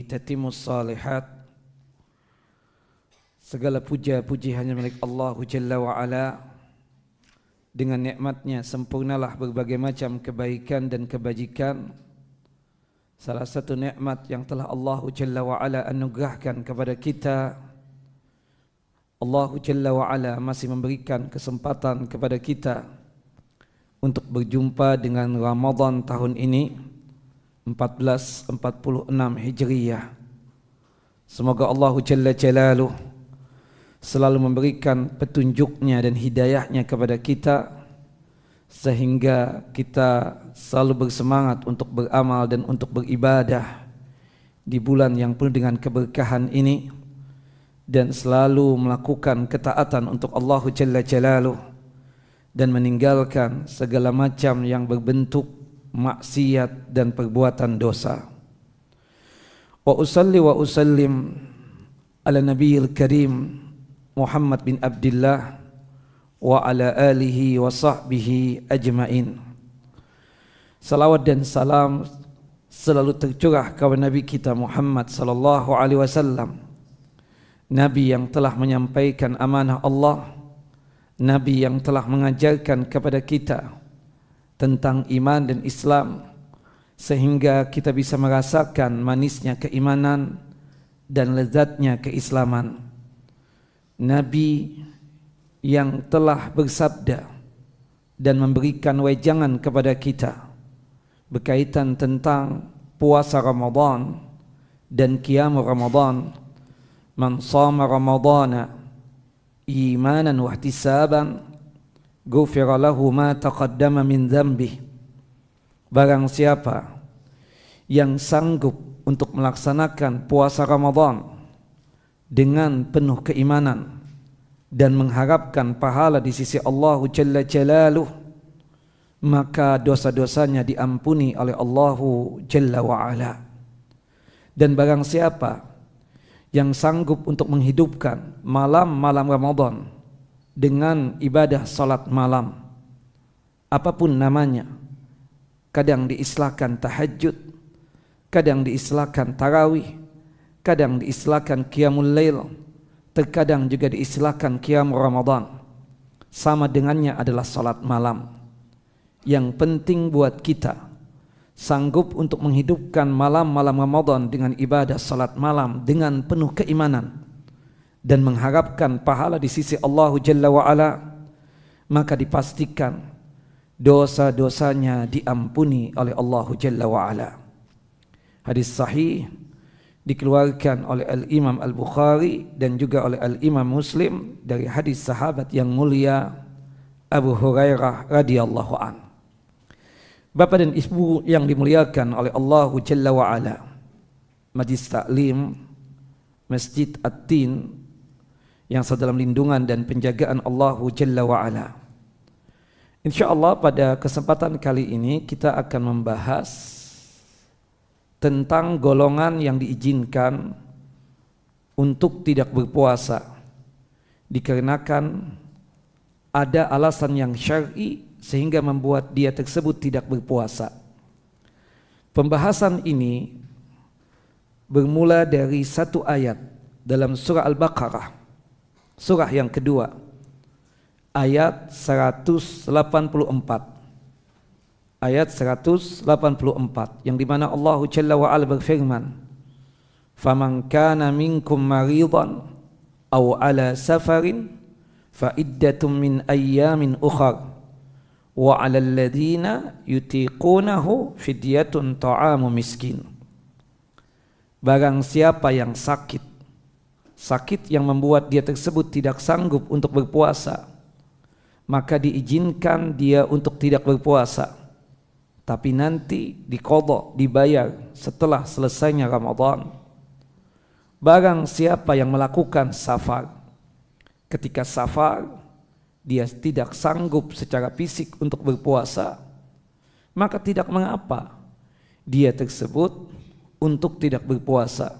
Tatimus salihat. Segala puja-puji hanya milik Allah Jalla wa'ala. Dengan nikmatnya sempurnalah berbagai macam kebaikan dan kebajikan. Salah satu nikmat yang telah Allah Jalla wa'ala anugerahkan kepada kita, Allah Jalla wa'ala masih memberikan kesempatan kepada kita untuk berjumpa dengan Ramadan tahun ini 1446 Hijriyah. Semoga Allah Jalla Jalaluh selalu memberikan petunjuknya dan hidayahnya kepada kita, sehingga kita selalu bersemangat untuk beramal dan untuk beribadah di bulan yang penuh dengan keberkahan ini, dan selalu melakukan ketaatan untuk Allah Jalla Jalaluh dan meninggalkan segala macam yang berbentuk maksiat dan perbuatan dosa. Wa usalli wa usallim ala nabiyil karim Muhammad bin Abdullah wa ala alihi wa sahbihi ajmain. Salawat dan salam selalu tercurah kepada Nabi kita Muhammad sallallahu alaihi wasallam, Nabi yang telah menyampaikan amanah Allah, Nabi yang telah mengajarkan kepada kita tentang iman dan Islam, sehingga kita bisa merasakan manisnya keimanan dan lezatnya keislaman. Nabi yang telah bersabda dan memberikan wejangan kepada kita berkaitan tentang puasa Ramadan dan qiyam Ramadan. Man shama Ramadana imanan wa ihtisaban ghufira lahu ma taqaddama min dzambih. Barang siapa yang sanggup untuk melaksanakan puasa Ramadan dengan penuh keimanan dan mengharapkan pahala di sisi Allah Jalla Jalaluh, maka dosa-dosanya diampuni oleh Allah Jalla wa'ala. Dan barang siapa yang sanggup untuk menghidupkan malam-malam Ramadan dengan ibadah salat malam, apapun namanya, kadang diistilahkan tahajud, kadang diistilahkan tarawih, kadang diistilahkan qiyamul lail, terkadang juga diistilahkan qiyam Ramadan, sama dengannya adalah salat malam. Yang penting buat kita sanggup untuk menghidupkan malam-malam Ramadan dengan ibadah salat malam dengan penuh keimanan dan mengharapkan pahala di sisi Allah Jalla wa'ala, maka dipastikan dosa-dosanya diampuni oleh Allah Jalla wa'ala. Hadis sahih dikeluarkan oleh Al-Imam Al-Bukhari dan juga oleh Al-Imam Muslim dari hadis sahabat yang mulia Abu Hurairah radhiyallahu an. Bapak dan Ibu yang dimuliakan oleh Allah Jalla wa'ala, Majlis Taklim Masjid At-Tin yang sedalam lindungan dan penjagaan Allah Jalla wa'ala. InsyaAllah pada kesempatan kali ini kita akan membahas tentang golongan yang diizinkan untuk tidak berpuasa dikarenakan ada alasan yang syar'i sehingga membuat dia tersebut tidak berpuasa. Pembahasan ini bermula dari satu ayat dalam surah Al-Baqarah, surah yang kedua, ayat 184. Ayat 184 yang dimana Allah Jalla wa'ala berfirman, faman kana minkum maridan aw ala safarin fa iddatum min ayyamin ukhar wa 'alal ladzina yutiqunahu fidyatun ta'amu miskin. Barang siapa yang sakit yang membuat dia tersebut tidak sanggup untuk berpuasa, maka diizinkan dia untuk tidak berpuasa, tapi nanti diqadha, dibayar setelah selesainya Ramadan. Barang siapa yang melakukan safar, ketika safar dia tidak sanggup secara fisik untuk berpuasa, maka tidak mengapa dia tersebut untuk tidak berpuasa,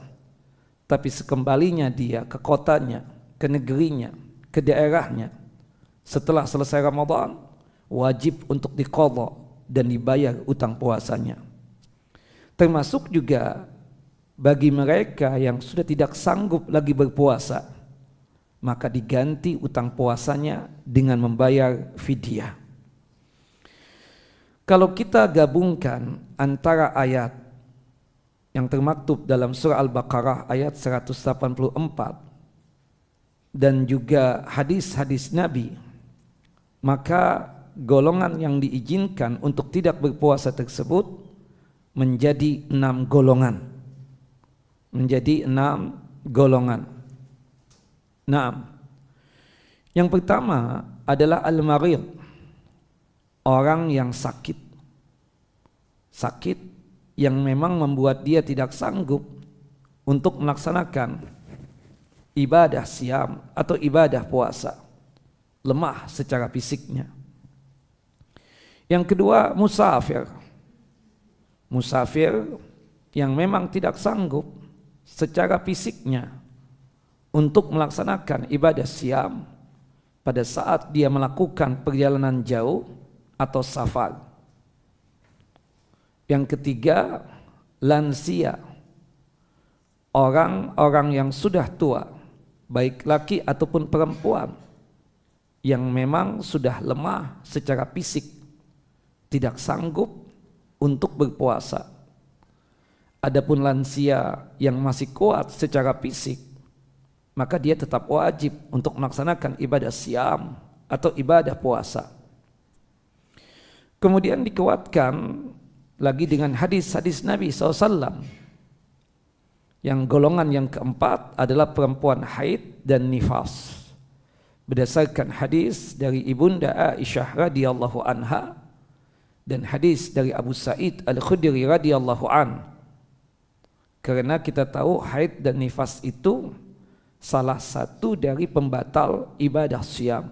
tapi sekembalinya dia ke kotanya, ke negerinya, ke daerahnya, setelah selesai Ramadan wajib untuk diqadha dan dibayar utang puasanya. Termasuk juga bagi mereka yang sudah tidak sanggup lagi berpuasa, maka diganti utang puasanya dengan membayar fidyah. Kalau kita gabungkan antara ayat yang termaktub dalam surah Al-Baqarah ayat 184 dan juga hadis-hadis Nabi, maka golongan yang diizinkan untuk tidak berpuasa tersebut menjadi 6 golongan. Menjadi 6 golongan. Nah, yang pertama adalah al-marid, orang yang sakit. Sakit yang memang membuat dia tidak sanggup untuk melaksanakan ibadah siam atau ibadah puasa. Lemah secara fisiknya. Yang kedua, musafir. Musafir yang memang tidak sanggup secara fisiknya untuk melaksanakan ibadah siam pada saat dia melakukan perjalanan jauh atau safar. Yang ketiga, lansia, orang-orang yang sudah tua, baik laki ataupun perempuan, yang memang sudah lemah secara fisik, tidak sanggup untuk berpuasa. Adapun lansia yang masih kuat secara fisik, maka dia tetap wajib untuk melaksanakan ibadah siam atau ibadah puasa. Kemudian dikuatkan lagi dengan hadis-hadis Nabi SAW. Yang golongan yang keempat adalah perempuan haid dan nifas. Berdasarkan hadis dari Ibunda Aisyah radhiyallahu anha dan hadis dari Abu Sa'id Al-Khudri radhiyallahu an. Karena kita tahu haid dan nifas itu salah satu dari pembatal ibadah siam.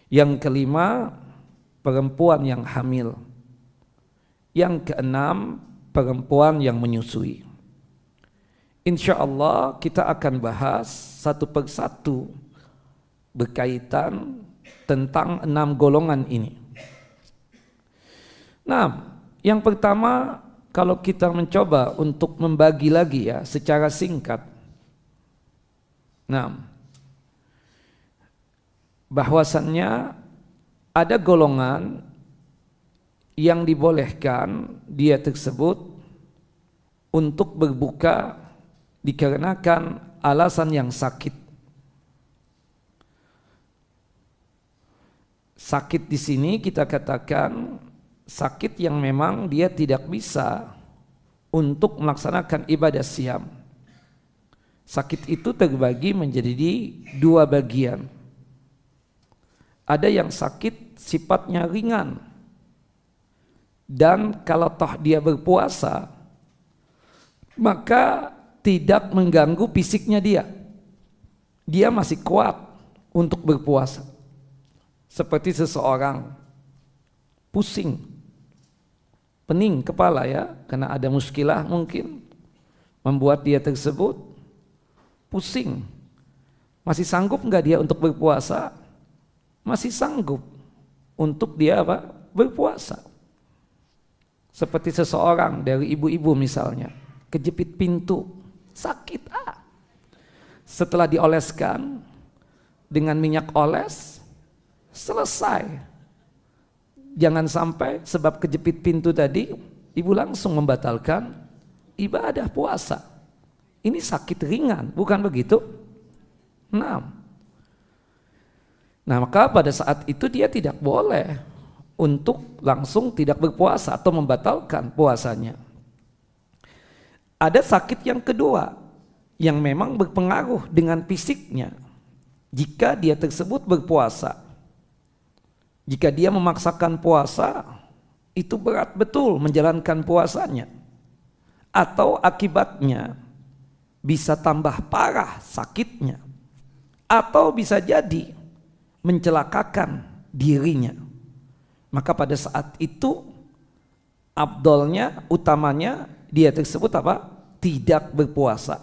Yang kelima, perempuan yang hamil. Yang keenam, perempuan yang menyusui. Insya Allah kita akan bahas satu persatu berkaitan tentang 6 golongan ini. Nah, yang pertama, kalau kita mencoba untuk membagi lagi ya secara singkat. Nah, bahwasannya ada golongan yang dibolehkan dia tersebut untuk berbuka dikarenakan alasan yang sakit. Sakit di sini kita katakan sakit yang memang dia tidak bisa untuk melaksanakan ibadah siam. Sakit itu terbagi menjadi 2 bagian. Ada yang sakit sifatnya ringan, dan kalau toh dia berpuasa maka tidak mengganggu fisiknya dia masih kuat untuk berpuasa. Seperti seseorang pusing, pening kepala ya, karena ada muskilah mungkin membuat dia tersebut pusing. Masih sanggup enggak dia untuk berpuasa? Masih sanggup untuk dia berpuasa. Seperti seseorang dari ibu-ibu misalnya, kejepit pintu, sakit setelah dioleskan dengan minyak oles, selesai. Jangan sampai sebab kejepit pintu tadi ibu langsung membatalkan ibadah puasa. Ini sakit ringan, bukan begitu? Nah, maka pada saat itu dia tidak boleh untuk langsung tidak berpuasa atau membatalkan puasanya. Ada sakit yang kedua yang memang berpengaruh dengan fisiknya. Jika dia tersebut berpuasa, jika dia memaksakan puasa, itu berat betul menjalankan puasanya, atau akibatnya bisa tambah parah sakitnya, atau bisa jadi mencelakakan dirinya. Maka pada saat itu afdolnya, utamanya dia tersebut tidak berpuasa.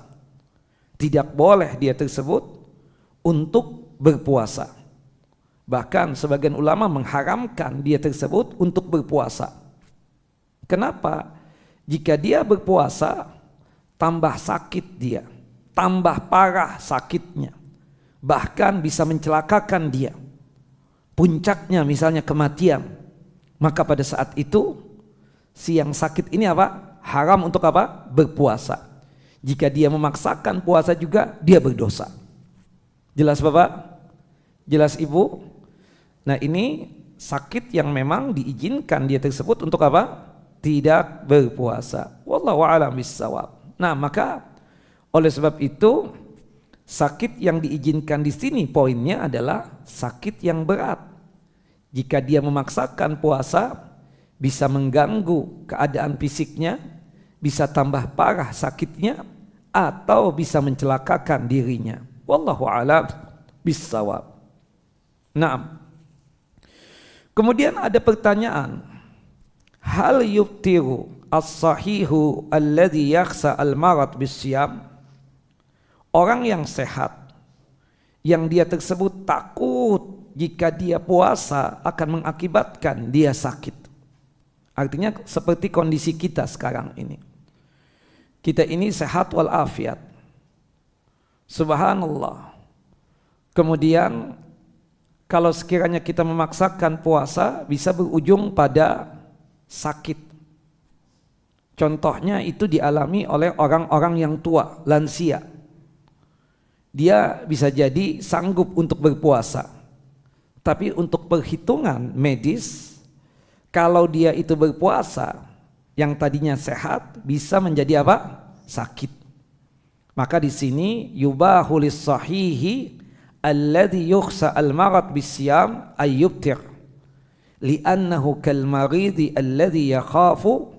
Tidak boleh dia tersebut untuk berpuasa. Bahkan sebagian ulama mengharamkan dia tersebut untuk berpuasa. Kenapa? Jika dia berpuasa tambah sakit dia, tambah parah sakitnya, bahkan bisa mencelakakan dia. Puncaknya misalnya kematian. Maka pada saat itu si yang sakit ini apa? Haram untuk apa? Berpuasa. Jika dia memaksakan puasa juga dia berdosa. Jelas Bapak? Jelas Ibu? Nah ini sakit yang memang diizinkan dia tersebut untuk apa? Tidak berpuasa. Wallahu a'lam bissawab. Nah maka oleh sebab itu sakit yang diizinkan di sini poinnya adalah sakit yang berat. Jika dia memaksakan puasa bisa mengganggu keadaan fisiknya, bisa tambah parah sakitnya, atau bisa mencelakakan dirinya. Wallahu a'lam bissawab. Nah, kemudian ada pertanyaan, hal yubtiru as-sahihu alladhi yakhsa al-marad bisyam? Orang yang sehat yang dia tersebut takut jika dia puasa akan mengakibatkan dia sakit. Artinya seperti kondisi kita sekarang ini. Kita ini sehat walafiat. Subhanallah. Kemudian kalau sekiranya kita memaksakan puasa bisa berujung pada sakit. Contohnya itu dialami oleh orang-orang yang tua, lansia. Dia bisa jadi sanggup untuk berpuasa. Tapi untuk perhitungan medis, kalau dia itu berpuasa, yang tadinya sehat bisa menjadi apa? Sakit. Maka di sini yubahu lis-sahihi alladhi yukhsa al-marad bisyam ayyubtir li'annahu kal-maridi alladhi yakhafu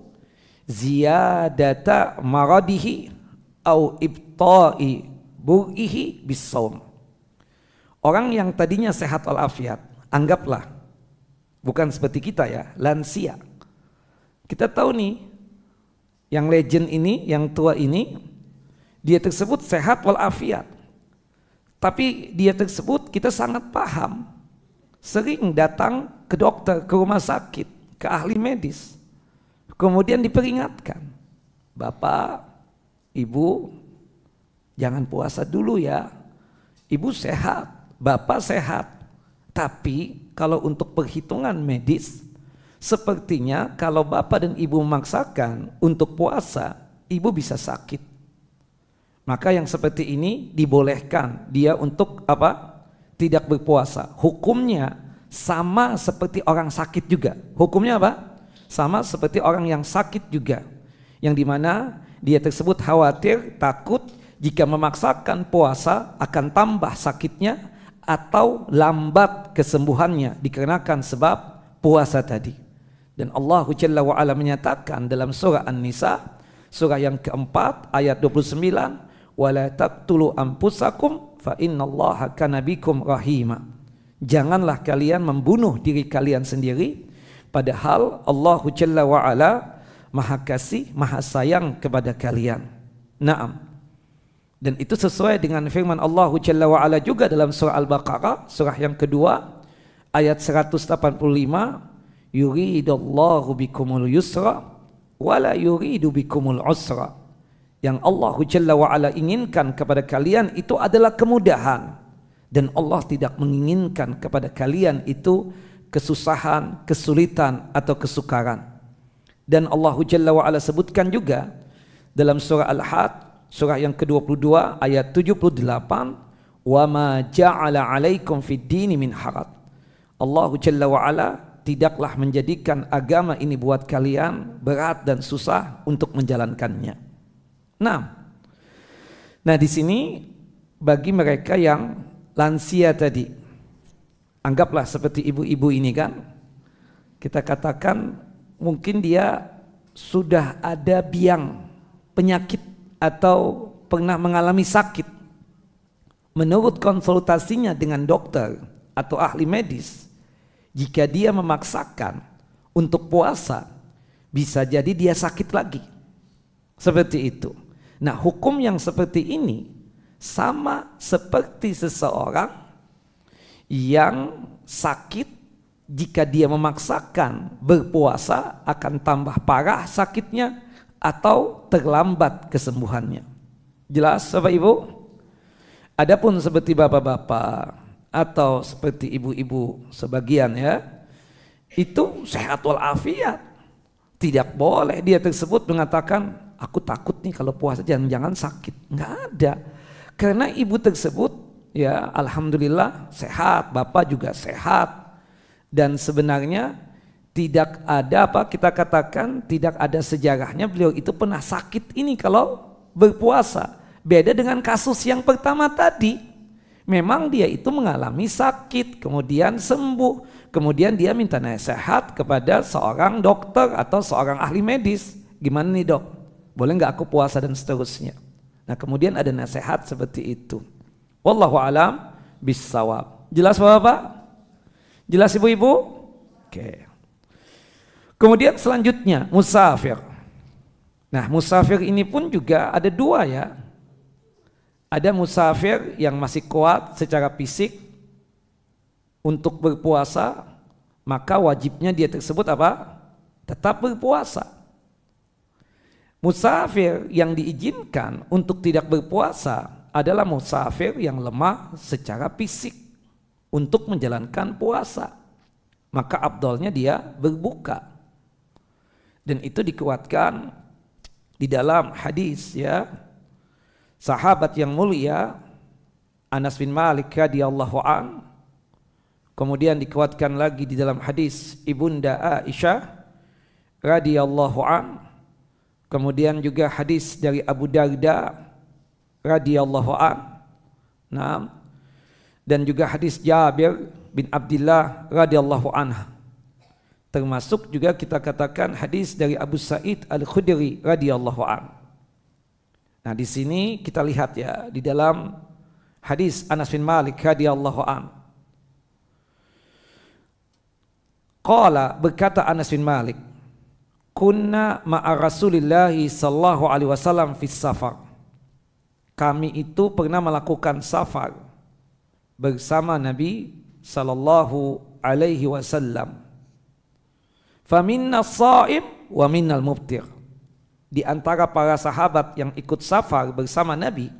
ziyadata maradihi au ibta'i bur'ihi bis-shaum. Orang yang tadinya sehat walafiat, anggaplah bukan seperti kita ya, lansia. Kita tahu nih, yang legend ini, yang tua ini, dia tersebut sehat walafiat. Tapi dia tersebut kita sangat paham, sering datang ke dokter, ke rumah sakit, ke ahli medis. Kemudian diperingatkan, Bapak, Ibu, jangan puasa dulu ya. Ibu sehat. Bapak sehat, tapi kalau untuk perhitungan medis, sepertinya kalau bapak dan ibu memaksakan untuk puasa, ibu bisa sakit. Maka yang seperti ini dibolehkan dia untuk apa? Tidak berpuasa. Hukumnya sama seperti orang sakit juga. Hukumnya apa? Sama seperti orang yang sakit juga. Yang dimana dia tersebut khawatir, takut jika memaksakan puasa akan tambah sakitnya atau lambat kesembuhannya dikarenakan sebab puasa tadi. Dan Allah Jalla wa Ala menyatakan dalam surah An-Nisa surah yang keempat ayat 29, wala taqtulu anfusakum fa innallaha kana bikum rahima. Janganlah kalian membunuh diri kalian sendiri, padahal Allah Jalla wa Ala Maha Kasih, Maha Sayang kepada kalian. Naam. Dan itu sesuai dengan firman Allah Jalla wa Ala juga dalam surah Al-Baqarah, surah yang kedua, ayat 185, yuridullahu bikumul yusra wala yuridu bikumul usra. Yang Allah Jalla wa Ala inginkan kepada kalian itu adalah kemudahan, dan Allah tidak menginginkan kepada kalian itu kesusahan, kesulitan atau kesukaran. Dan Allah Jalla wa Ala sebutkan juga dalam surah Al-Had surah yang ke-22 ayat 78, wa ma ja'ala 'alaikum fid dini min haraj. Allah Jalla wa Ala tidaklah menjadikan agama ini buat kalian berat dan susah untuk menjalankannya. Nah di sini bagi mereka yang lansia tadi, anggaplah seperti ibu-ibu ini kan, kita katakan mungkin dia sudah ada biang penyakit atau pernah mengalami sakit. Menurut konsultasinya dengan dokter atau ahli medis, jika dia memaksakan untuk puasa, bisa jadi dia sakit lagi. Seperti itu. Nah, hukum yang seperti ini sama seperti seseorang yang sakit, jika dia memaksakan berpuasa akan tambah parah sakitnya atau terlambat kesembuhannya. Jelas Bapak Ibu? Adapun seperti bapak-bapak atau seperti ibu-ibu sebagian ya, itu sehat walafiat. Tidak boleh dia tersebut mengatakan aku takut nih kalau puasa jangan-jangan sakit. Enggak ada. Karena ibu tersebut ya alhamdulillah sehat, bapak juga sehat. Dan sebenarnya tidak ada apa kita katakan, tidak ada sejarahnya beliau itu pernah sakit ini kalau berpuasa. Beda dengan kasus yang pertama tadi. Memang dia itu mengalami sakit, kemudian sembuh, kemudian dia minta nasihat kepada seorang dokter atau seorang ahli medis. Gimana nih dok? Boleh nggak aku puasa dan seterusnya? Nah kemudian ada nasihat seperti itu. Wallahu alam bissawab. Jelas Bapak? Jelas ibu-ibu? Oke. Kemudian selanjutnya musafir. Nah musafir ini pun juga ada dua ya. Ada musafir yang masih kuat secara fisik untuk berpuasa, maka wajibnya dia tersebut apa? Tetap berpuasa. Musafir yang diizinkan untuk tidak berpuasa adalah musafir yang lemah secara fisik untuk menjalankan puasa. Maka afdalnya dia berbuka. Dan itu dikuatkan di dalam hadis ya. Sahabat yang mulia Anas bin Malik radhiyallahu an, kemudian dikuatkan lagi di dalam hadis Ibunda Aisyah radhiyallahu an, kemudian juga hadis dari Abu Darda radhiyallahu an, nah, dan juga hadis Jabir bin Abdullah radhiyallahu anha. Termasuk juga kita katakan hadis dari Abu Sa'id Al-Khudri radhiyallahu an. Nah di sini kita lihat ya di dalam hadis Anas bin Malik radhiyallahu an. Qala berkata Anas bin Malik, kunna ma'a Rasulillah sallallahu alaihi wasallam fis safar. Kami itu pernah melakukan safar bersama Nabi sallallahu alaihi wasallam. Faminna shaim wa minnal muftir. Di antara para sahabat yang ikut safar bersama Nabi,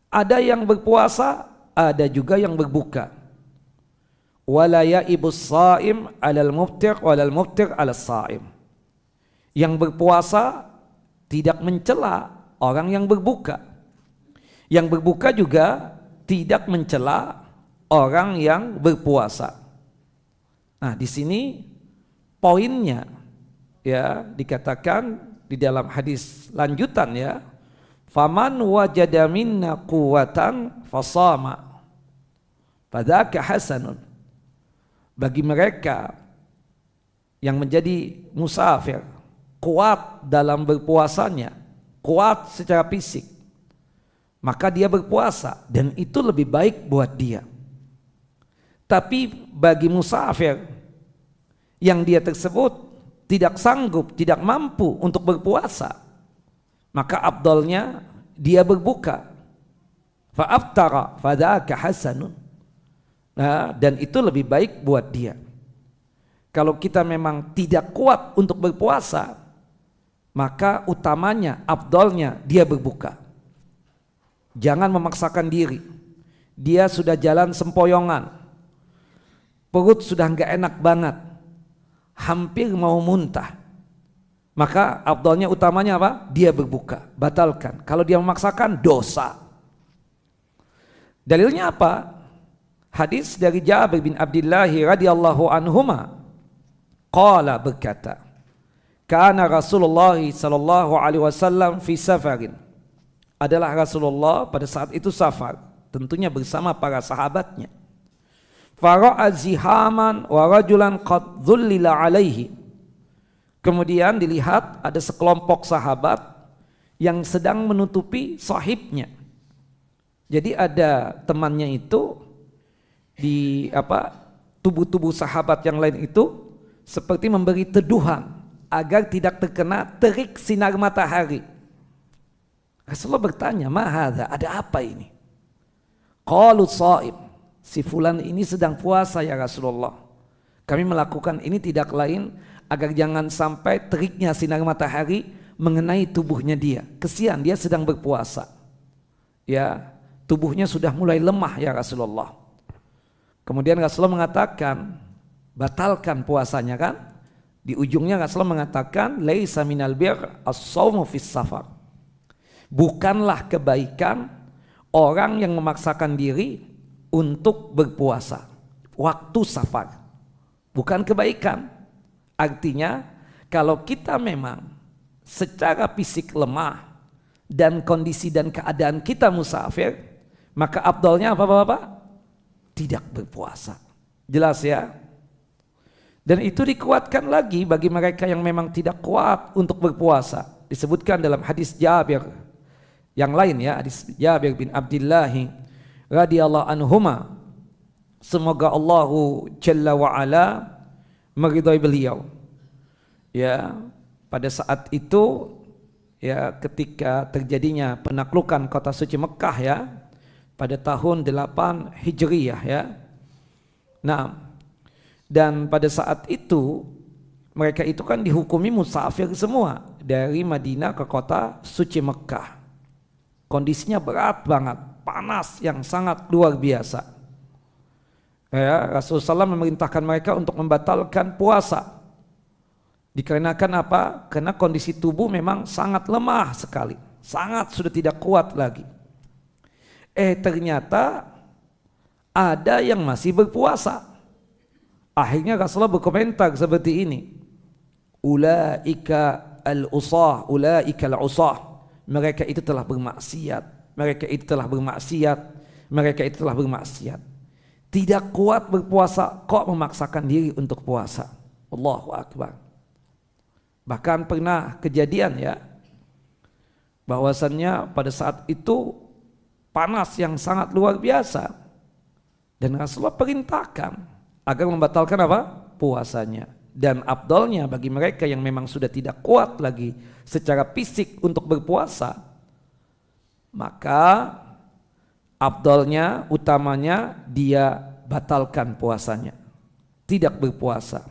ada yang berpuasa, ada juga yang berbuka. Wala ya'ibus shaim 'alal muftir walal muftir 'alas shaim. Yang berpuasa tidak mencela orang yang berbuka. Yang berbuka juga tidak mencela orang yang berpuasa. Nah, di sini poinnya ya dikatakan di dalam hadis lanjutan ya, faman wajada minna quwwatan fasama fadzaka hasanun. Bagi mereka yang menjadi musafir kuat dalam berpuasanya, kuat secara fisik, maka dia berpuasa dan itu lebih baik buat dia. Tapi bagi musafir yang dia tersebut tidak sanggup, tidak mampu untuk berpuasa, maka afdalnya dia berbuka. Fa'aftara fadzaka hasanun. Nah, dan itu lebih baik buat dia. Kalau kita memang tidak kuat untuk berpuasa, maka utamanya, afdalnya dia berbuka. Jangan memaksakan diri. Dia sudah jalan sempoyongan, perut sudah enggak enak banget, hampir mau muntah, maka afdalnya utamanya apa? Dia berbuka, batalkan. Kalau dia memaksakan dosa. Dalilnya apa? Hadis dari Jabir bin Abdullah radhiyallahu anhuma, qala berkata, kana Rasulullah sallallahu alaihi wasallam fi safarin. Adalah Rasulullah pada saat itu safar, tentunya bersama para sahabatnya. Fara'a zihaman wa rajulan qad dhullila alaihi. Kemudian dilihat ada sekelompok sahabat yang sedang menutupi sahibnya. Jadi ada temannya itu di tubuh-tubuh sahabat yang lain itu seperti memberi teduhan agar tidak terkena terik sinar matahari. Rasulullah bertanya, "Ma hadza? Ada apa ini?" Qalu shaim. Si fulan ini sedang puasa ya Rasulullah. Kami melakukan ini tidak lain agar jangan sampai teriknya sinar matahari mengenai tubuhnya dia. Kesian dia sedang berpuasa. Ya, tubuhnya sudah mulai lemah ya Rasulullah. Kemudian Rasulullah mengatakan, batalkan puasanya kan? Di ujungnya Rasulullah mengatakan, laisa minal bir as-shaumu fis safar. Bukanlah kebaikan orang yang memaksakan diri untuk berpuasa waktu safar. Bukan kebaikan. Artinya kalau kita memang secara fisik lemah dan kondisi dan keadaan kita musafir, maka afdalnya apa Bapak? Tidak berpuasa. Jelas ya? Dan itu dikuatkan lagi bagi mereka yang memang tidak kuat untuk berpuasa. Disebutkan dalam hadis Jabir yang lain ya, hadis Jabir bin Abdullah radhiyallahu anhuma. Semoga Allah Jalla wa Ala meridhai beliau. Ya, pada saat itu ya ketika terjadinya penaklukan kota suci Mekah ya pada tahun 8 Hijriyah ya. Nah, dan pada saat itu mereka itu kan dihukumi musafir semua dari Madinah ke kota suci Mekah. Kondisinya berat banget, panas yang sangat luar biasa. Ya, Rasulullah SAW memerintahkan mereka untuk membatalkan puasa. Dikarenakan apa? Karena kondisi tubuh memang sangat lemah sekali, sangat sudah tidak kuat lagi. Ternyata ada yang masih berpuasa. Akhirnya Rasulullah berkomentar seperti ini. Ulaika al-usah, ulaika al-usah. Mereka itu telah bermaksiat. Mereka itu telah bermaksiat. Mereka itu telah bermaksiat. Tidak kuat berpuasa, kok memaksakan diri untuk puasa. Allahu Akbar. Bahkan pernah kejadian ya, bahwasannya pada saat itu panas yang sangat luar biasa. Dan Rasulullah perintahkan agar membatalkan apa? Puasanya. Dan afdalnya bagi mereka yang memang sudah tidak kuat lagi secara fisik untuk berpuasa, maka afdalnya, utamanya dia batalkan puasanya, tidak berpuasa.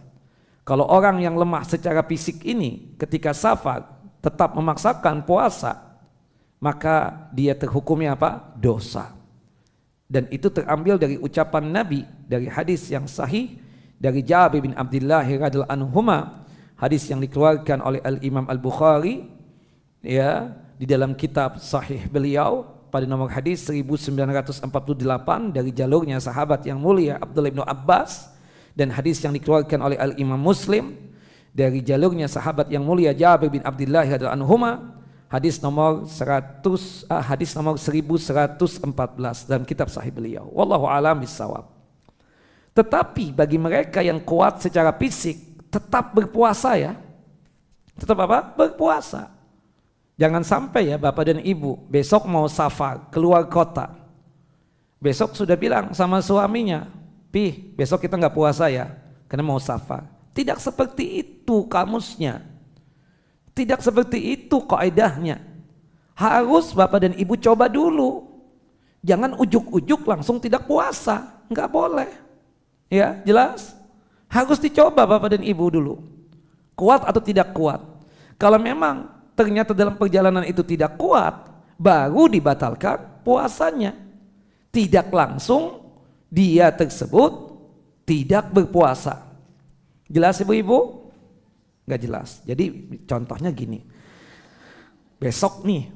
Kalau orang yang lemah secara fisik ini ketika safar tetap memaksakan puasa, maka dia terhukumi apa? Dosa. Dan itu terambil dari ucapan Nabi dari hadis yang sahih dari Jabir bin Abdullah radhiyallahu anhuma, hadis yang dikeluarkan oleh Al-Imam Al-Bukhari ya di dalam kitab sahih beliau pada nomor hadis 1948 dari jalurnya sahabat yang mulia Abdullah bin Abbas, dan hadis yang dikeluarkan oleh Al-Imam Muslim dari jalurnya sahabat yang mulia Jabir bin Abdullah radhiyallahu anhuma, hadis nomor 1114 dalam kitab sahih beliau. Wallahu a'lam bishawab. Tetapi bagi mereka yang kuat secara fisik tetap berpuasa ya. Tetap apa? Berpuasa. Jangan sampai ya Bapak dan Ibu besok mau safar keluar kota. Besok sudah bilang sama suaminya, "Pih, besok kita nggak puasa ya karena mau safar." Tidak seperti itu kamusnya. Tidak seperti itu kaidahnya. Harus Bapak dan Ibu coba dulu. Jangan ujuk-ujuk langsung tidak puasa. Enggak boleh. Ya, jelas? Harus dicoba Bapak dan Ibu dulu. Kuat atau tidak kuat. Kalau memang ternyata dalam perjalanan itu tidak kuat, baru dibatalkan puasanya. Tidak langsung dia tersebut tidak berpuasa. Jelas Ibu-ibu? Nggak jelas. Jadi contohnya gini, besok nih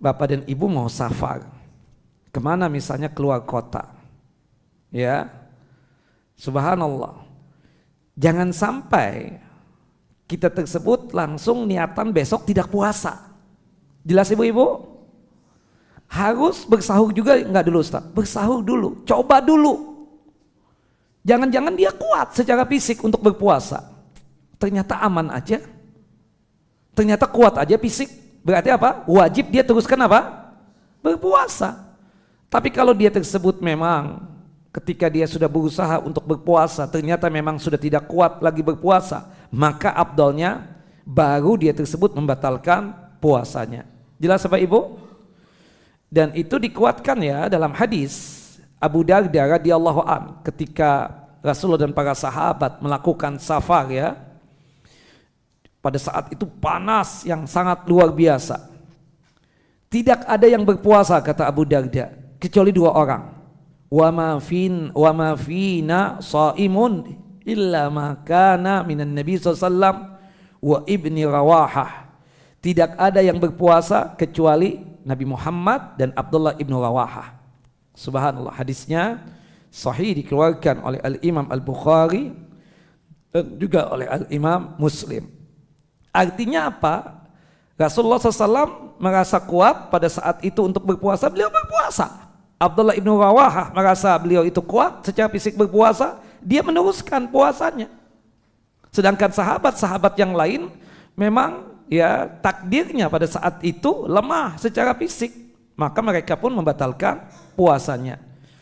Bapak dan Ibu mau safar kemana, misalnya keluar kota ya, subhanallah, jangan sampai kita tersebut langsung niatan besok tidak puasa. Jelas Ibu-ibu? Harus bersahur juga nggak dulu Ustaz? Bersahur dulu, coba dulu. Jangan-jangan dia kuat secara fisik untuk berpuasa, ternyata aman aja, ternyata kuat aja fisik, berarti apa? Wajib dia teruskan apa? Berpuasa. Tapi kalau dia tersebut memang ketika dia sudah berusaha untuk berpuasa ternyata memang sudah tidak kuat lagi berpuasa, maka afdalnya baru dia tersebut membatalkan puasanya. Jelas Bapak Ibu? Dan itu dikuatkan ya dalam hadis Abu Darda radhiyallahu an, ketika Rasulullah dan para sahabat melakukan safar ya, Pada saat itu panas yang sangat luar biasa. Tidak ada yang berpuasa, kata Abu Darda, kecuali 2 orang. Wa ma fina shaimun illa ma kana minan Nabi SAW wa ibni Rawahah. Tidak ada yang berpuasa kecuali Nabi Muhammad dan Abdullah ibnu Rawahah. Subhanallah, hadisnya sahih, dikeluarkan oleh Al-Imam Al-Bukhari dan juga oleh Al-Imam Muslim. Artinya apa? Rasulullah SAW merasa kuat pada saat itu untuk berpuasa, beliau berpuasa. Abdullah ibnu Rawahah merasa beliau itu kuat secara fisik berpuasa, dia meneruskan puasanya. Sedangkan sahabat-sahabat yang lain memang ya takdirnya pada saat itu lemah secara fisik, maka mereka pun membatalkan puasanya.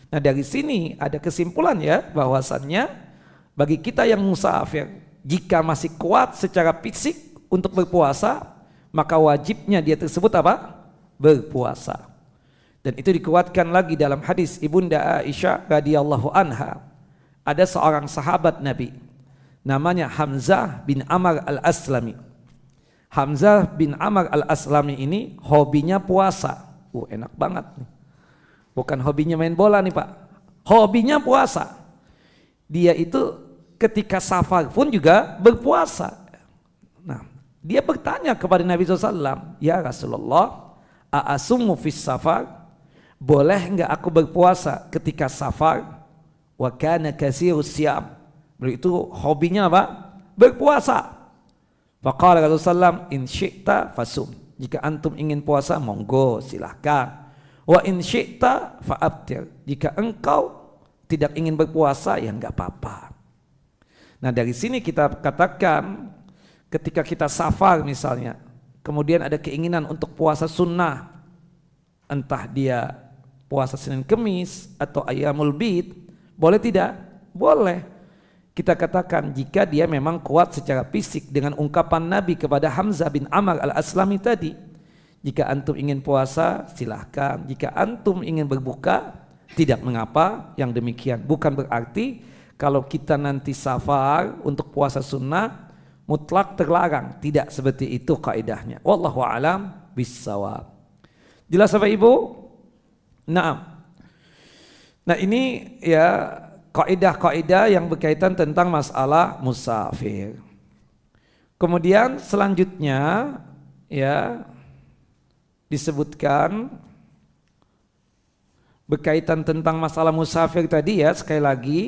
Nah, dari sini ada kesimpulan ya, bahwasannya bagi kita yang musafir, jika masih kuat secara fisik untuk berpuasa, maka wajibnya dia tersebut apa? Berpuasa. Dan itu dikuatkan lagi dalam hadis Ibunda Aisyah radhiyallahu anha. Ada seorang sahabat Nabi namanya Hamzah bin Amr al-Aslami. Hamzah bin Amr al-Aslami ini hobinya puasa. Enak banget nih. Bukan hobinya main bola nih Pak, hobinya puasa. Dia itu ketika safar pun juga berpuasa. Nah, dia bertanya kepada Nabi SAW, ya Rasulullah, a'asumu fis safar, boleh enggak aku berpuasa ketika safar? Wa kana katsirus siyam, beliau itu hobinya apa? Berpuasa. Faqala Rasulullah SAW, in syi'ta fasum, jika antum ingin puasa monggo silahkan. Wa in syi'ta fa'abtir, jika engkau tidak ingin berpuasa ya enggak apa-apa. Nah, dari sini kita katakan ketika kita safar misalnya, kemudian ada keinginan untuk puasa sunnah, entah dia puasa Senin Kemis atau Ayyamul Bid, boleh tidak? Boleh. Kita katakan jika dia memang kuat secara fisik dengan ungkapan Nabi kepada Hamzah bin Amr al-Aslami tadi, jika antum ingin puasa silahkan, jika antum ingin berbuka tidak mengapa. Yang demikian bukan berarti kalau kita nanti safar untuk puasa sunnah mutlak terlarang, tidak seperti itu kaidahnya. Wallahu a'lam bissawab. Jelas Bapak Ibu? Nah ini ya kaidah-kaidah yang berkaitan tentang masalah musafir. Kemudian selanjutnya ya disebutkan berkaitan tentang masalah musafir tadi ya, sekali lagi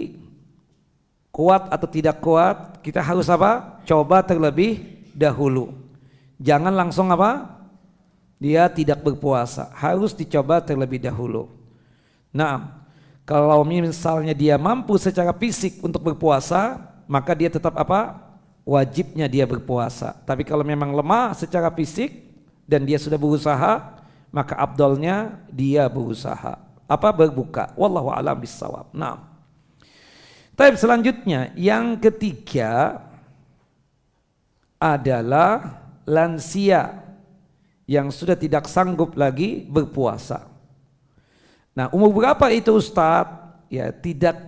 kuat atau tidak kuat kita harus apa? Coba terlebih dahulu. Jangan langsung apa? Dia tidak berpuasa, harus dicoba terlebih dahulu. Nah, kalau misalnya dia mampu secara fisik untuk berpuasa, maka dia tetap apa? Wajibnya dia berpuasa. Tapi kalau memang lemah secara fisik dan dia sudah berusaha, maka afdalnya dia berusaha apa? Berbuka. Wallahu a'lam bissawab. Nah, tapi selanjutnya yang ketiga adalah lansia yang sudah tidak sanggup lagi berpuasa. Nah, umur berapa itu Ustadz? Ya tidak,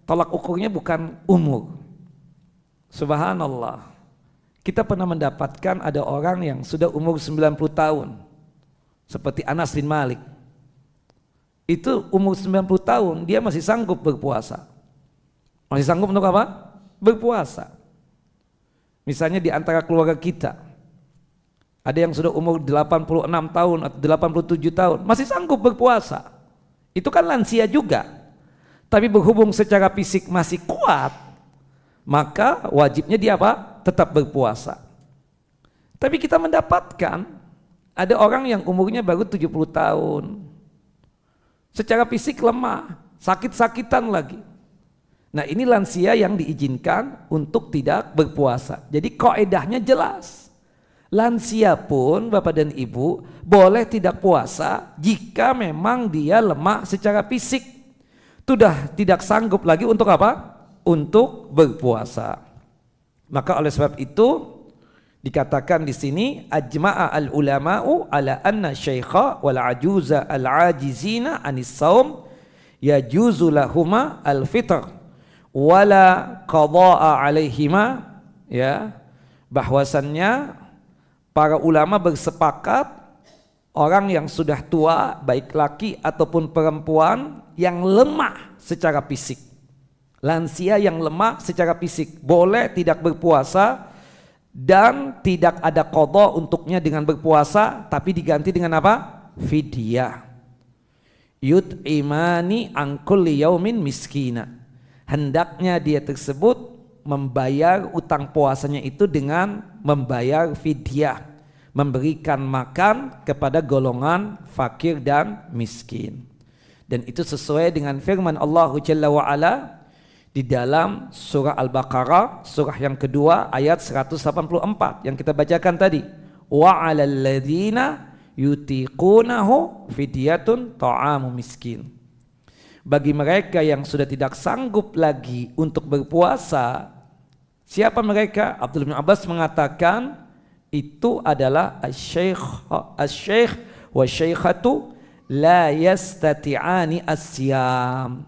tolak ukurnya bukan umur. Subhanallah. Kita pernah mendapatkan ada orang yang sudah umur 90 tahun. Seperti Anas bin Malik. Itu umur 90 tahun dia masih sanggup berpuasa. Masih sanggup untuk apa? Berpuasa. Misalnya di antara keluarga kita ada yang sudah umur 86 tahun atau 87 tahun masih sanggup berpuasa. Itu kan lansia juga. Tapi berhubung secara fisik masih kuat, maka wajibnya dia apa? Tetap berpuasa. Tapi kita mendapatkan ada orang yang umurnya baru 70 tahun. Secara fisik lemah, sakit-sakitan lagi. Nah, ini lansia yang diizinkan untuk tidak berpuasa. Jadi kaidahnya jelas. Lansia pun Bapak dan Ibu boleh tidak puasa jika memang dia lemah secara fisik, sudah tidak sanggup lagi untuk apa? Untuk berpuasa. Maka oleh sebab itu dikatakan di sini ajma'a al-ulama'u ala anna syaikha wal ajuza al-ajizina anis saum yajuzu lahuma al-fitr wala qada'a alaihima ya bahwasannya para ulama bersepakat orang yang sudah tua baik laki ataupun perempuan yang lemah secara fisik, lansia yang lemah secara fisik boleh tidak berpuasa dan tidak ada qadha untuknya dengan berpuasa, tapi diganti dengan apa? Fidyah. Yut'imani an kulli yaumin miskina. Hendaknya dia tersebut membayar utang puasanya itu dengan membayar fidyah, memberikan makan kepada golongan fakir dan miskin. Dan itu sesuai dengan firman Allah Jalla wa Ala di dalam surah Al-Baqarah, surah yang kedua ayat 184 yang kita bacakan tadi. Wa 'alal ladzina yutiqunahu fidyatun ta'amu miskin. Bagi mereka yang sudah tidak sanggup lagi untuk berpuasa, siapa mereka? Abdullah bin Abbas mengatakan itu adalah asy-syaikh wa syaikhatu la yastati'ani as-siyam.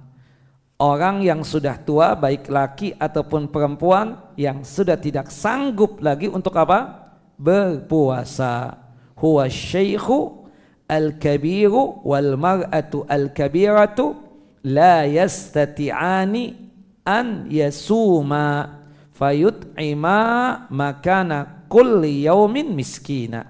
Orang yang sudah tua baik laki ataupun perempuan yang sudah tidak sanggup lagi untuk apa? Berpuasa. Huwa syaikhu al-kabiru wal mar'atu al-kabiratu la yastati'ani an yasuma fayut'ima makana kulli yaumin miskina.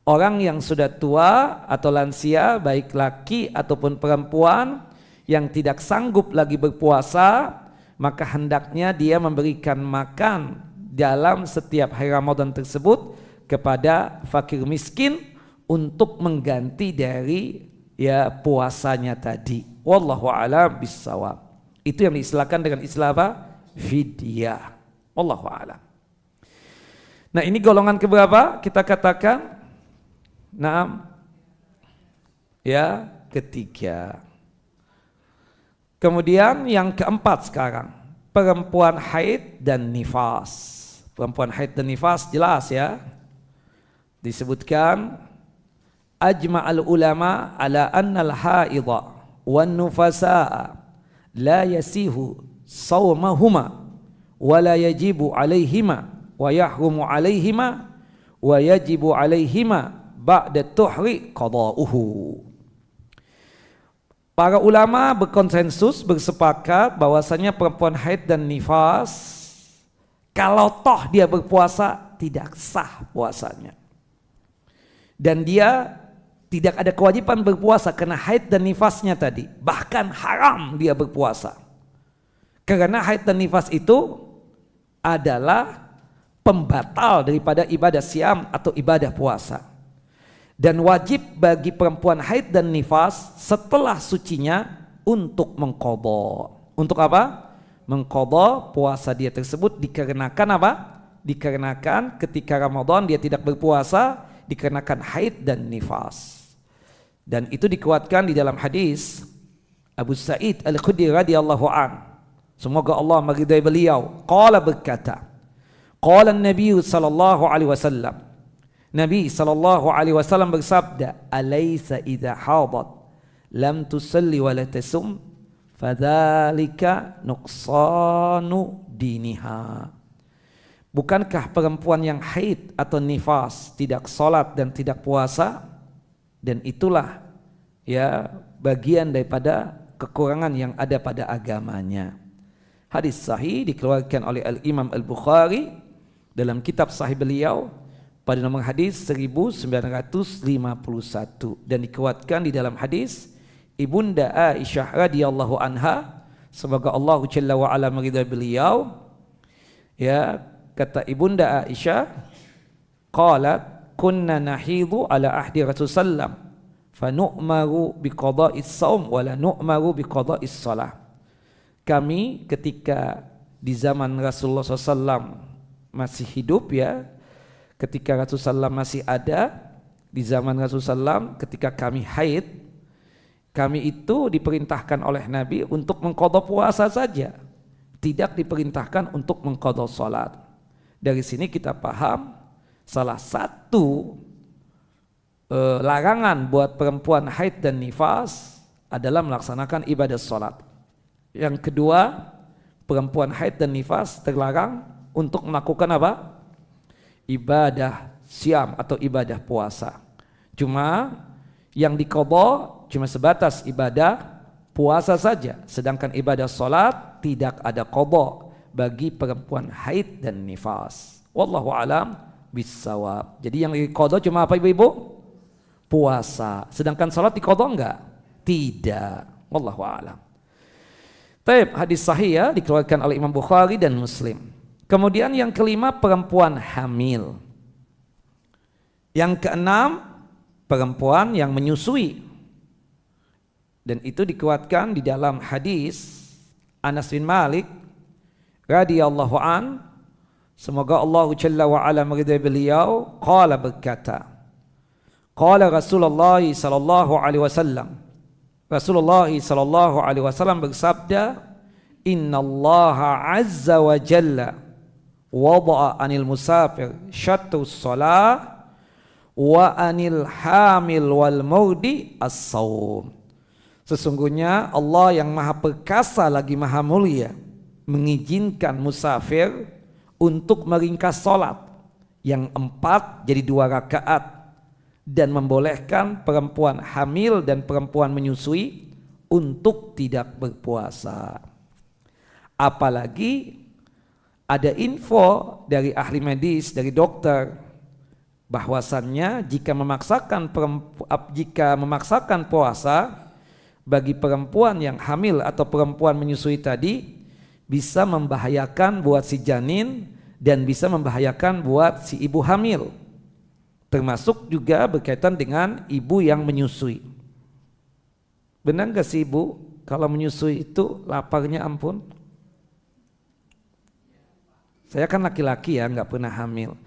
Orang yang sudah tua atau lansia baik laki ataupun perempuan yang tidak sanggup lagi berpuasa, maka hendaknya dia memberikan makan dalam setiap hari Ramadan tersebut kepada fakir miskin untuk mengganti dari puasanya tadi. Wallahu a'lam bissawab. Itu yang diistilahkan dengan istilah apa? Fidyah. Wallahu a'lam. Nah, ini golongan keberapa? Kita katakan ketiga. Kemudian yang keempat sekarang, perempuan haid dan nifas. Perempuan haid dan nifas jelas ya. Disebutkan ajma'al ulama ala annal haidha wan nufasaa la yasihu sawmahuma wa la yajibu alaihima wa yahrumu alaihima wa yajibu alaihima ba'da tuhri qada'uhu. Para ulama berkonsensus bersepakat bahwasanya perempuan haid dan nifas kalau toh dia berpuasa tidak sah puasanya. Dan dia tidak ada kewajiban berpuasa karena haid dan nifasnya tadi. Bahkan haram dia berpuasa. Karena haid dan nifas itu adalah pembatal daripada ibadah siam atau ibadah puasa. Dan wajib bagi perempuan haid dan nifas setelah sucinya untuk mengqadha. Untuk apa? Mengqadha puasa dia tersebut dikarenakan apa? Dikarenakan ketika Ramadan dia tidak berpuasa dikarenakan haid dan nifas. Dan itu dikuatkan di dalam hadis Abu Sa'id Al-Khudri radhiyallahu an. Semoga Allah meridai beliau. Qala berkata, qala an-nabiy sallallahu alaihi wasallam. Nabi sallallahu alaihi wasallam bersabda, "Alaysa idza hadat lam tusalli wa la tasum fadzalika nuqsanu diniha." Bukankah perempuan yang haid atau nifas tidak salat dan tidak puasa, dan itulah bagian daripada kekurangan yang ada pada agamanya. Hadis sahih dikeluarkan oleh Al-Imam Al-Bukhari dalam kitab sahih beliau pada nomor hadis 1951 dan dikuatkan di dalam hadis Ibunda Aisyah radhiyallahu anha, semoga Allah Jalla wa Ala meridai beliau. Kata Ibunda Aisyah, qalat kunna nahidu ala ahdi Rasulullah fa nu'maru biqada'is shaum wa la nu'maru biqada'is shalah. Kami ketika di zaman Rasulullah SAW masih hidup ketika Rasulullah masih ada di zaman Rasulullah, ketika kami haid, kami itu diperintahkan oleh Nabi untuk mengqadha puasa saja, tidak diperintahkan untuk mengqadha salat. Dari sini kita paham salah satu larangan buat perempuan haid dan nifas adalah melaksanakan ibadah salat. Yang kedua, perempuan haid dan nifas terlarang untuk melakukan apa? ibadah siam atau ibadah puasa. Cuma yang diqadha cuma sebatas ibadah puasa saja, sedangkan ibadah salat tidak ada qadha bagi perempuan haid dan nifas. Wallahu alam bissawab. Jadi yang diqadha cuma apa ibu-ibu? Puasa. Sedangkan salat diqadha enggak? Tidak. Wallahu alam. Baik, hadis sahih ya, dikeluarkan oleh Imam Bukhari dan Muslim. Kemudian yang kelima, perempuan hamil. Yang keenam, perempuan yang menyusui. Dan itu dikuatkan di dalam hadis Anas bin Malik radhiyallahu an, semoga Allah Jalla wa ala meridai beliau, qala berkata, qala Rasulullah sallallahu alaihi wasallam, Rasulullah sallallahu alaihi wasallam bersabda, innallaha azza wa jalla wada'a anil musafir syatrus salah wa anil hamil wal maudi as-saum. Sesungguhnya Allah yang maha perkasa lagi maha mulia mengizinkan musafir untuk meringkas salat yang 4 jadi 2 rakaat dan membolehkan perempuan hamil dan perempuan menyusui untuk tidak berpuasa. Apalagi ada info dari ahli medis, dari dokter, bahwasannya jika memaksakan puasa bagi perempuan yang hamil atau perempuan menyusui tadi bisa membahayakan buat si janin dan bisa membahayakan buat si ibu hamil, termasuk juga berkaitan dengan ibu yang menyusui. Benar gak sih ibu, kalau menyusui itu laparnya ampun? Saya kan laki-laki ya, nggak pernah hamil.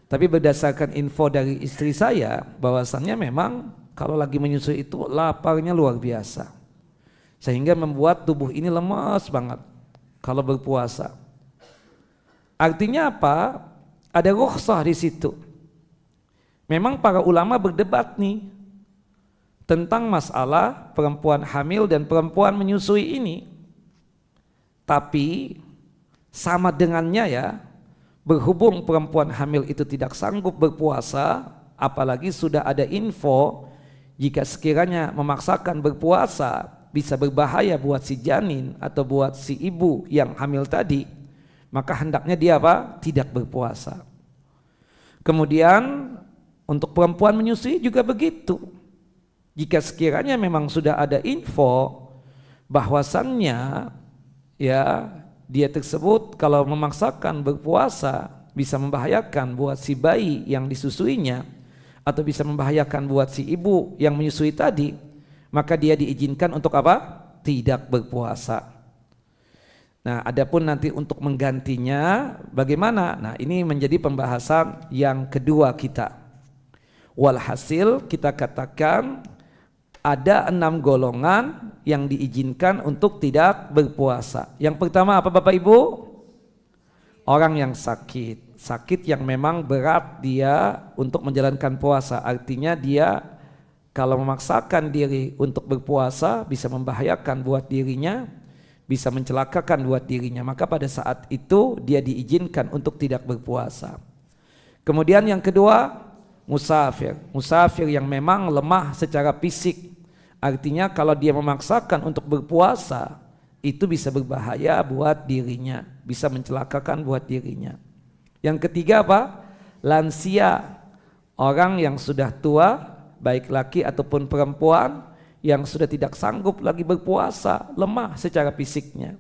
Tapi berdasarkan info dari istri saya, bahwasannya memang kalau lagi menyusui itu laparnya luar biasa, sehingga membuat tubuh ini lemas banget kalau berpuasa. Artinya apa? Ada rukhsah di situ. Memang para ulama berdebat nih tentang masalah perempuan hamil dan perempuan menyusui ini. Tapi sama dengannya ya, berhubung perempuan hamil itu tidak sanggup berpuasa, apalagi sudah ada info jika sekiranya memaksakan berpuasa bisa berbahaya buat si janin atau buat si ibu yang hamil tadi, maka hendaknya dia apa? Tidak berpuasa. Kemudian untuk perempuan menyusui juga begitu. Jika sekiranya memang sudah ada info bahwasannya ya dia tersebut kalau memaksakan berpuasa bisa membahayakan buat si bayi yang disusuinya atau bisa membahayakan buat si ibu yang menyusui tadi, maka dia diizinkan untuk apa? Tidak berpuasa. Nah, adapun nanti untuk menggantinya bagaimana? Nah, ini menjadi pembahasan yang kedua kita. Walhasil kita katakan ada 6 golongan yang diizinkan untuk tidak berpuasa. Yang pertama apa Bapak Ibu? Orang yang sakit. Sakit yang memang berat dia untuk menjalankan puasa. Artinya dia kalau memaksakan diri untuk berpuasa bisa membahayakan buat dirinya, bisa mencelakakan buat dirinya. Maka pada saat itu dia diizinkan untuk tidak berpuasa. Kemudian yang kedua, musafir. Musafir yang memang lemah secara fisik. Artinya kalau dia memaksakan untuk berpuasa itu bisa berbahaya buat dirinya, bisa mencelakakan buat dirinya. Yang ketiga apa? Lansia. Orang yang sudah tua, baik laki ataupun perempuan, yang sudah tidak sanggup lagi berpuasa, lemah secara fisiknya.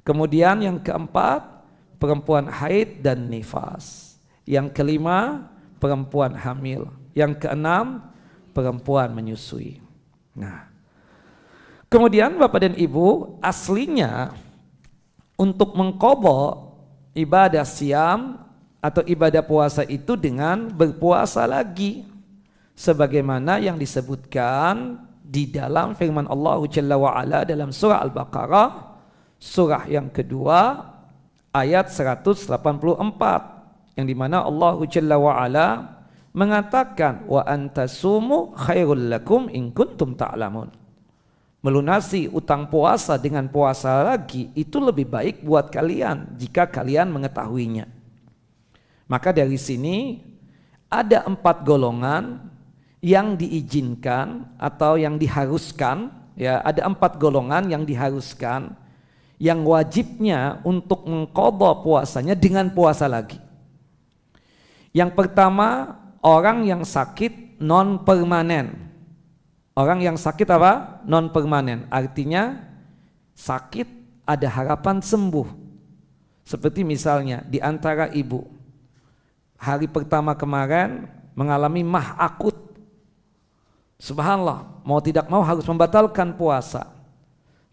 Kemudian yang keempat, perempuan haid dan nifas. Yang kelima, perempuan hamil. Yang keenam, perempuan menyusui. Nah, kemudian Bapak dan Ibu, aslinya untuk mengqadha ibadah siam atau ibadah puasa itu dengan berpuasa lagi, sebagaimana yang disebutkan di dalam firman Allah Jalla wa Ala dalam surah Al-Baqarah, surah yang kedua ayat 184, yang dimana Allah Jalla wa Ala mengatakan wa antasumu khairul lakum in kuntum ta'lamun. Melunasi utang puasa dengan puasa lagi itu lebih baik buat kalian jika kalian mengetahuinya. Maka dari sini ada 4 golongan yang diizinkan atau yang diharuskan, ya, ada 4 golongan yang diharuskan, yang wajibnya untuk mengqadha puasanya dengan puasa lagi. Yang pertama, orang yang sakit non permanen. Orang yang sakit apa? Non permanen. Artinya sakit ada harapan sembuh. Seperti misalnya di antara ibu, hari pertama kemarin mengalami mah akut. Subhanallah, mau tidak mau harus membatalkan puasa.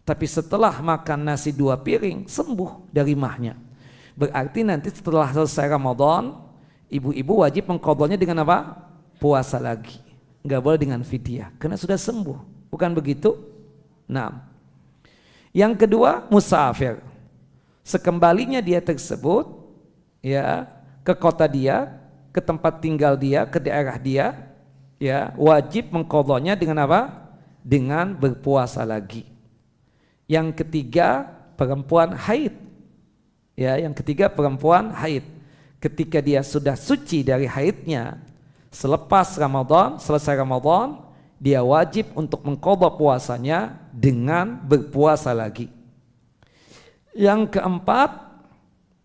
Tapi setelah makan nasi 2 piring sembuh dari mahnya. Berarti nanti setelah selesai Ramadan, ibu-ibu wajib mengqadhanya dengan apa? Puasa lagi. Enggak boleh dengan fidyah karena sudah sembuh. Bukan begitu? Nah. Yang kedua, musafir. Sekembalinya dia tersebut, ya, ke kota dia, ke tempat tinggal dia, ke daerah dia, ya, wajib mengqadhanya dengan apa? Dengan berpuasa lagi. Yang ketiga, perempuan haid. Ya, yang ketiga perempuan haid. Ketika dia sudah suci dari haidnya, selepas Ramadan, selesai Ramadan, dia wajib untuk mengqadha puasanya dengan berpuasa lagi. Yang keempat,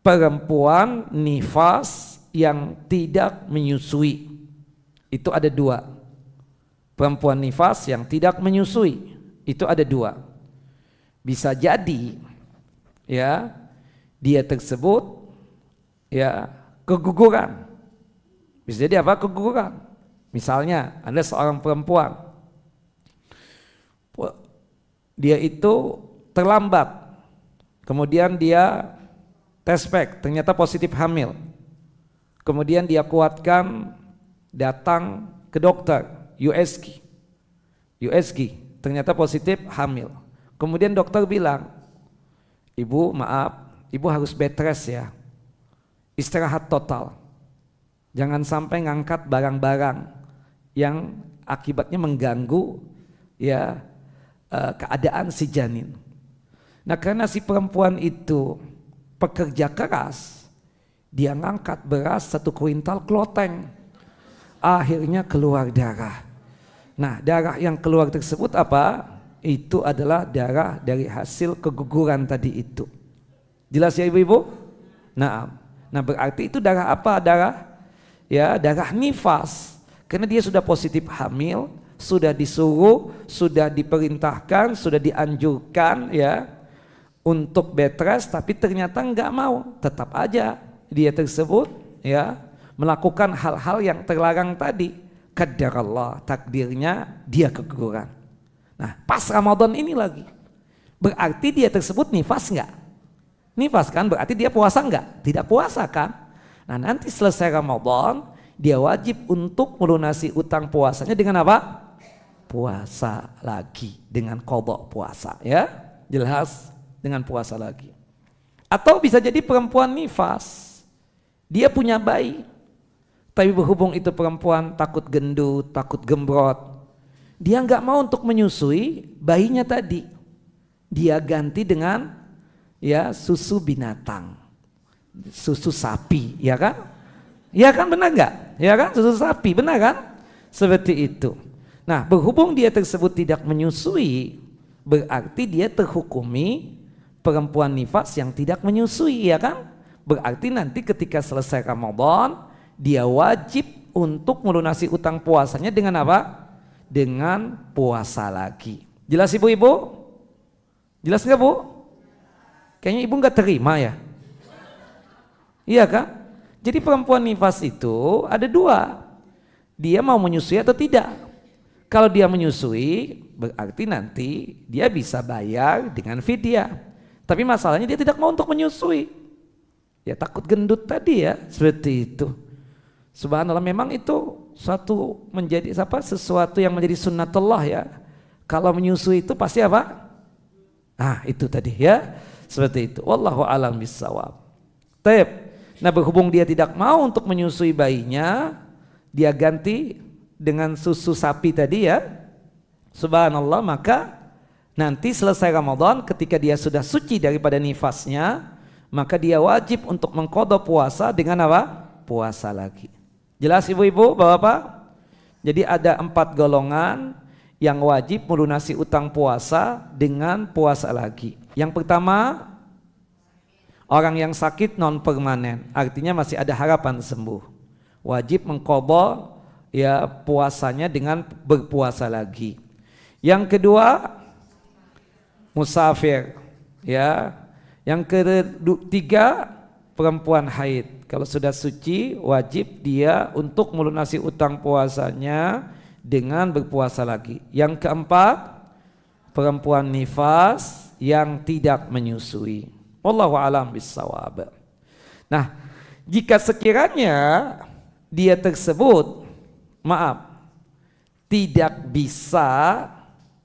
perempuan nifas yang tidak menyusui. Itu ada 2. Perempuan nifas yang tidak menyusui, itu ada 2. Bisa jadi, ya, dia tersebut, ya, keguguran. Bisa jadi apa? Keguguran. Misalnya ada seorang perempuan, dia itu terlambat, kemudian dia tes pack, ternyata positif hamil. Kemudian dia kuatkan datang ke dokter USG, ternyata positif hamil. Kemudian dokter bilang, ibu maaf, ibu harus bed rest ya, istirahat total, jangan sampai ngangkat barang-barang yang akibatnya mengganggu, ya, keadaan si janin. Nah, karena si perempuan itu pekerja keras, dia ngangkat beras 1 kuintal kloteng, akhirnya keluar darah. Nah, darah yang keluar tersebut apa? Itu adalah darah dari hasil keguguran tadi itu. Jelas ya ibu-ibu? Nah berarti itu darah apa? Darah nifas. Karena dia sudah positif hamil, sudah disuruh, sudah diperintahkan, sudah dianjurkan, ya, untuk bed rest, tapi ternyata enggak mau, tetap aja dia tersebut, ya, melakukan hal-hal yang terlarang tadi. Qadarallah, takdirnya dia keguguran. Nah, pas Ramadan ini lagi, berarti dia tersebut nifas enggak? Nifas kan, berarti dia puasa enggak? Tidak puasa kan? Nah, nanti selesai Ramadan, dia wajib untuk melunasi utang puasanya dengan apa? Puasa lagi, dengan qadha puasa, ya, jelas, dengan puasa lagi. Atau bisa jadi perempuan nifas, dia punya bayi, tapi berhubung itu perempuan takut gendut, takut gembrot, dia nggak mau untuk menyusui bayinya tadi, dia ganti dengan, ya, susu binatang, susu sapi, ya kan? Ya kan, benar nggak? Ya kan, susu sapi, benar kan? Seperti itu. Nah, berhubung dia tersebut tidak menyusui, berarti dia terhukumi perempuan nifas yang tidak menyusui, ya kan? Berarti nanti ketika selesai Ramadan, dia wajib untuk melunasi utang puasanya dengan apa? Dengan puasa lagi. Jelas ibu-ibu? Jelas nggak bu? Kayaknya ibu nggak terima ya? Iya kan? Jadi perempuan nifas itu ada 2. Dia mau menyusui atau tidak. Kalau dia menyusui, berarti nanti dia bisa bayar dengan fidyah. Tapi masalahnya dia tidak mau untuk menyusui. Ya takut gendut tadi, ya, seperti itu. Subhanallah, memang itu sesuatu yang menjadi sunnatullah, ya. Kalau menyusui itu pasti apa? Nah, itu tadi, ya. Seperti itu. Wallahu a'lam bishawab. Taib. Nah, berhubung dia tidak mau untuk menyusui bayinya, dia ganti dengan susu sapi tadi, ya. Subhanallah, maka nanti selesai Ramadan ketika dia sudah suci daripada nifasnya, maka dia wajib untuk mengqadha puasa dengan apa? puasa lagi. Jelas ibu-ibu, bapak-bapak? Jadi ada 4 golongan yang wajib melunasi utang puasa dengan puasa lagi. Yang pertama, orang yang sakit non permanen, artinya masih ada harapan sembuh. Wajib mengqadha ya puasanya dengan berpuasa lagi. Yang kedua, musafir, ya. Yang ketiga, perempuan haid. Kalau sudah suci, wajib dia untuk melunasi utang puasanya dengan berpuasa lagi. Yang keempat, perempuan nifas yang tidak menyusui. Wallahu a'lam bissawab. Nah, jika sekiranya dia tersebut, tidak bisa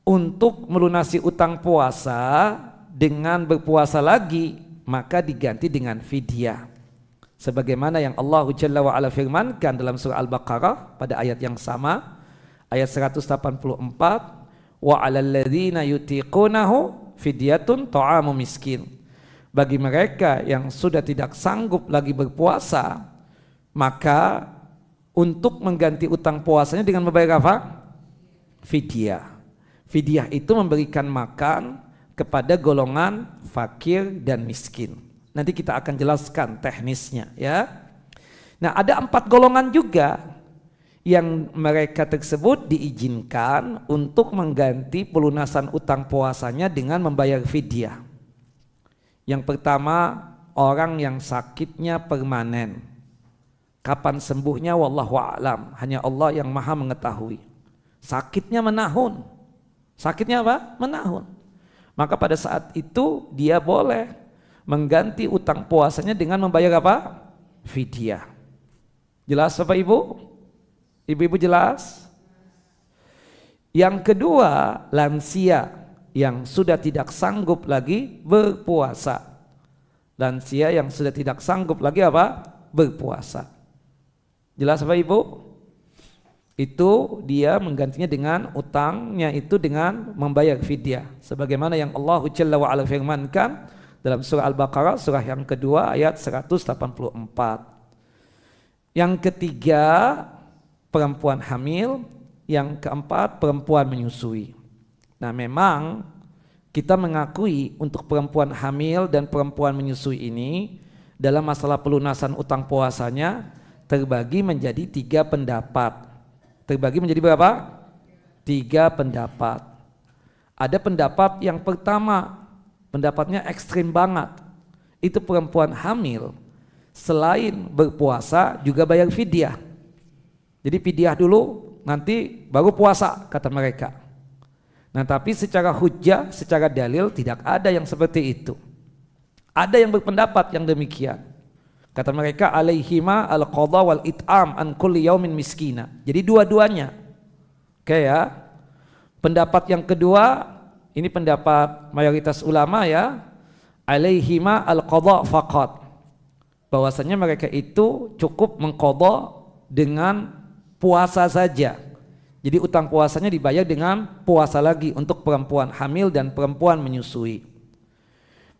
untuk melunasi utang puasa dengan berpuasa lagi, maka diganti dengan fidyah. Sebagaimana yang Allah Jalla wa Ala firmankan dalam surah Al-Baqarah pada ayat yang sama, ayat 184, wa 'alal ladzina yutiqunahu fidyatun ta'amu miskin. Bagi mereka yang sudah tidak sanggup lagi berpuasa, maka untuk mengganti utang puasanya dengan membayar apa? Fidyah. Fidyah itu memberikan makan kepada golongan fakir dan miskin. Nanti kita akan jelaskan teknisnya, ya. Nah, ada 4 golongan juga yang mereka tersebut diizinkan untuk mengganti pelunasan utang puasanya dengan membayar fidyah. Yang pertama, orang yang sakitnya permanen. Kapan sembuhnya wallahu a'lam, hanya Allah yang maha mengetahui. Sakitnya menahun. Sakitnya apa? Menahun. Maka pada saat itu dia boleh mengganti utang puasanya dengan membayar apa? Fidyah. Jelas Bapak Ibu? Ibu-ibu jelas? Yang kedua, lansia yang sudah tidak sanggup lagi berpuasa. Lansia yang sudah tidak sanggup lagi apa? Berpuasa. Jelas Bapak Ibu? Itu dia menggantinya dengan utangnya itu dengan membayar fidyah. Sebagaimana yang Allah Jalla wa Ala firmankan dalam surah Al-Baqarah surah yang kedua ayat 184. Yang ketiga, perempuan hamil. Yang keempat, perempuan menyusui. Nah, memang kita mengakui untuk perempuan hamil dan perempuan menyusui ini dalam masalah pelunasan utang puasanya terbagi menjadi 3 pendapat. Terbagi menjadi berapa? 3 pendapat. Ada pendapat yang pertama, pendapatnya ekstrim banget. Itu perempuan hamil selain berpuasa juga bayar fidyah. Jadi fidyah dulu, nanti baru puasa kata mereka. Nah, tapi secara hujjah, secara dalil tidak ada yang seperti itu. Ada yang berpendapat yang demikian. Kata mereka alaihima al-qadha wal it'am an kulli yaumin miskina. Jadi dua-duanya. Oke ya. Pendapat yang kedua, ini pendapat mayoritas ulama ya, alaihima al-qadha faqat. Bahwasanya mereka itu cukup mengqadha dengan puasa saja. Jadi utang puasanya dibayar dengan puasa lagi untuk perempuan hamil dan perempuan menyusui.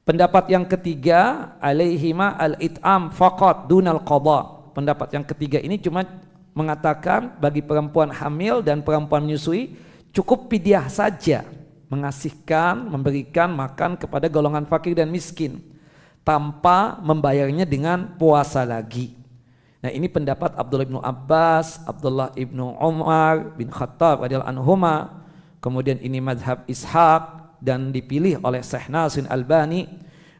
Pendapat yang ketiga, alaihima al-it'am faqat dunal qadha. Pendapat yang ketiga ini cuma mengatakan bagi perempuan hamil dan perempuan menyusui cukup fidyah saja, mengasihkan, memberikan makan kepada golongan fakir dan miskin tanpa membayarnya dengan puasa lagi. Nah, ini pendapat Abdullah bin Abbas, Abdullah bin Umar bin Khattab radhiyallahu anhuma. Kemudian ini mazhab Ishaq dan dipilih oleh Syekh Nasir Albani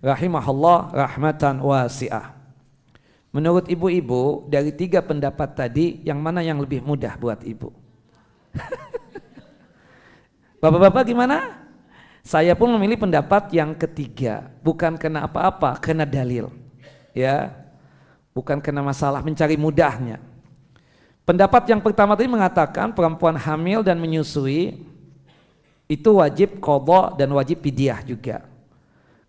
rahimahullah rahmatan wasi'ah. Menurut ibu-ibu, dari 3 pendapat tadi, yang mana yang lebih mudah buat ibu? Bapak-bapak gimana? Saya pun memilih pendapat yang ketiga, bukan karena apa-apa, karena dalil. Ya. Bukan karena masalah mencari mudahnya. Pendapat yang pertama tadi mengatakan perempuan hamil dan menyusui itu wajib qadha dan wajib fidyah juga.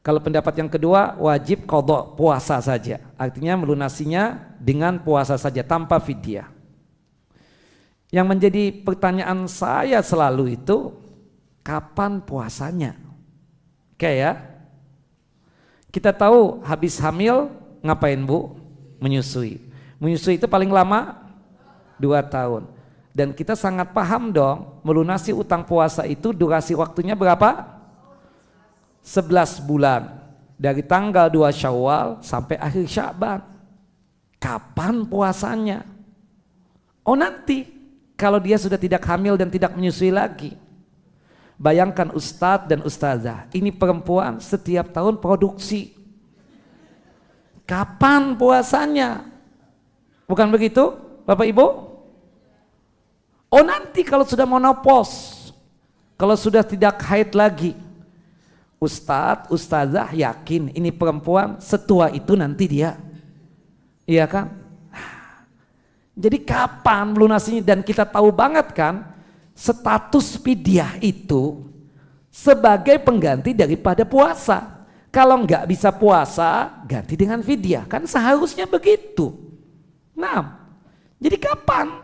Kalau pendapat yang kedua wajib qadha, puasa saja. Artinya melunasinya dengan puasa saja tanpa fidyah. Yang menjadi pertanyaan saya selalu itu kapan puasanya? Oke ya. Kita tahu habis hamil ngapain Bu? Menyusui. Menyusui itu paling lama 2 tahun. Dan kita sangat paham dong, melunasi utang puasa itu durasi waktunya berapa? 11 bulan. Dari tanggal 2 Syawal sampai akhir Sya'ban. Kapan puasanya? Oh nanti, kalau dia sudah tidak hamil dan tidak menyusui lagi. Bayangkan ustadz dan ustazah, ini perempuan setiap tahun produksi. Kapan puasanya? Bukan begitu Bapak Ibu? Oh nanti kalau sudah menopause, kalau sudah tidak haid lagi. Ustadz, ustazah yakin ini perempuan setua itu nanti dia. Iya kan? Jadi kapan melunasinya? Dan kita tahu banget kan, status fidyah itu sebagai pengganti daripada puasa. Kalau nggak bisa puasa, ganti dengan fidyah. Kan seharusnya begitu. Nah, jadi kapan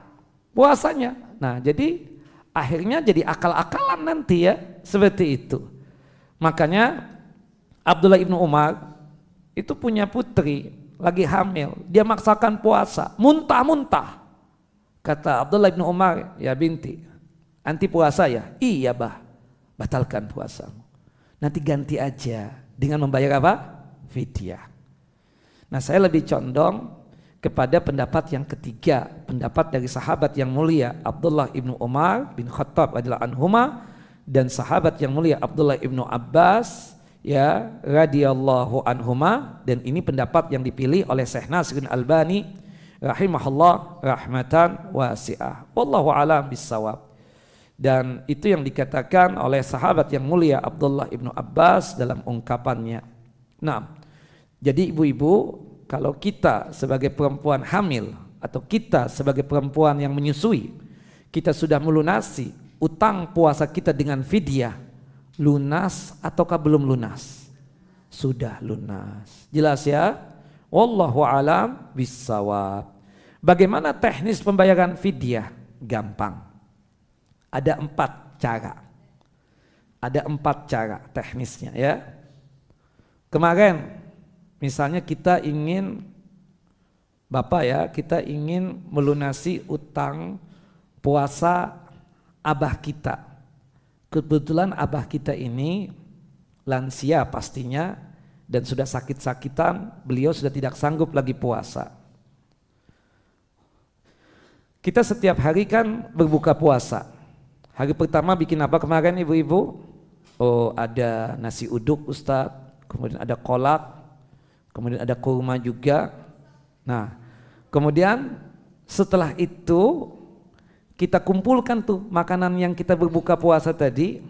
puasanya? Nah, jadi akhirnya jadi akal-akalan nanti ya, seperti itu. Makanya Abdullah ibnu Umar itu punya putri lagi hamil, dia maksakan puasa, muntah-muntah. Kata Abdullah ibnu Umar, ya binti, anti puasa ya? Iya bah, batalkan puasamu. Nanti ganti aja dengan membayar apa? Fidyah. Nah saya lebih condong kepada pendapat yang ketiga, pendapat dari sahabat yang mulia Abdullah ibnu Umar bin Khattab radhiyallahu anhuma dan sahabat yang mulia Abdullah ibnu Abbas ya radhiyallahu anhuma, dan ini pendapat yang dipilih oleh Syekh Nasiruddin Albani rahimahullah rahmatan wasi'ah. Wallahu a'lam bissawab. Dan itu yang dikatakan oleh sahabat yang mulia Abdullah ibnu Abbas dalam ungkapannya. Nah, jadi ibu-ibu, kalau kita sebagai perempuan hamil atau kita sebagai perempuan yang menyusui, kita sudah melunasi utang puasa kita dengan fidyah, lunas ataukah belum lunas? Sudah lunas. Jelas ya? Wallahu a'lam bissawab. Bagaimana teknis pembayaran fidyah? Gampang. Ada 4 cara. Ada 4 cara teknisnya ya. Kemarin misalnya kita ingin, Bapak ya, kita ingin melunasi utang puasa abah kita. Kebetulan abah kita ini lansia pastinya dan sudah sakit-sakitan, beliau sudah tidak sanggup lagi puasa. Kita setiap hari kan berbuka puasa. Hari pertama bikin apa kemarin ibu-ibu? Oh ada nasi uduk Ustadz, kemudian ada kolak, kemudian ada kurma juga. Nah kemudian setelah itu kita kumpulkan tuh makanan yang kita berbuka puasa tadi,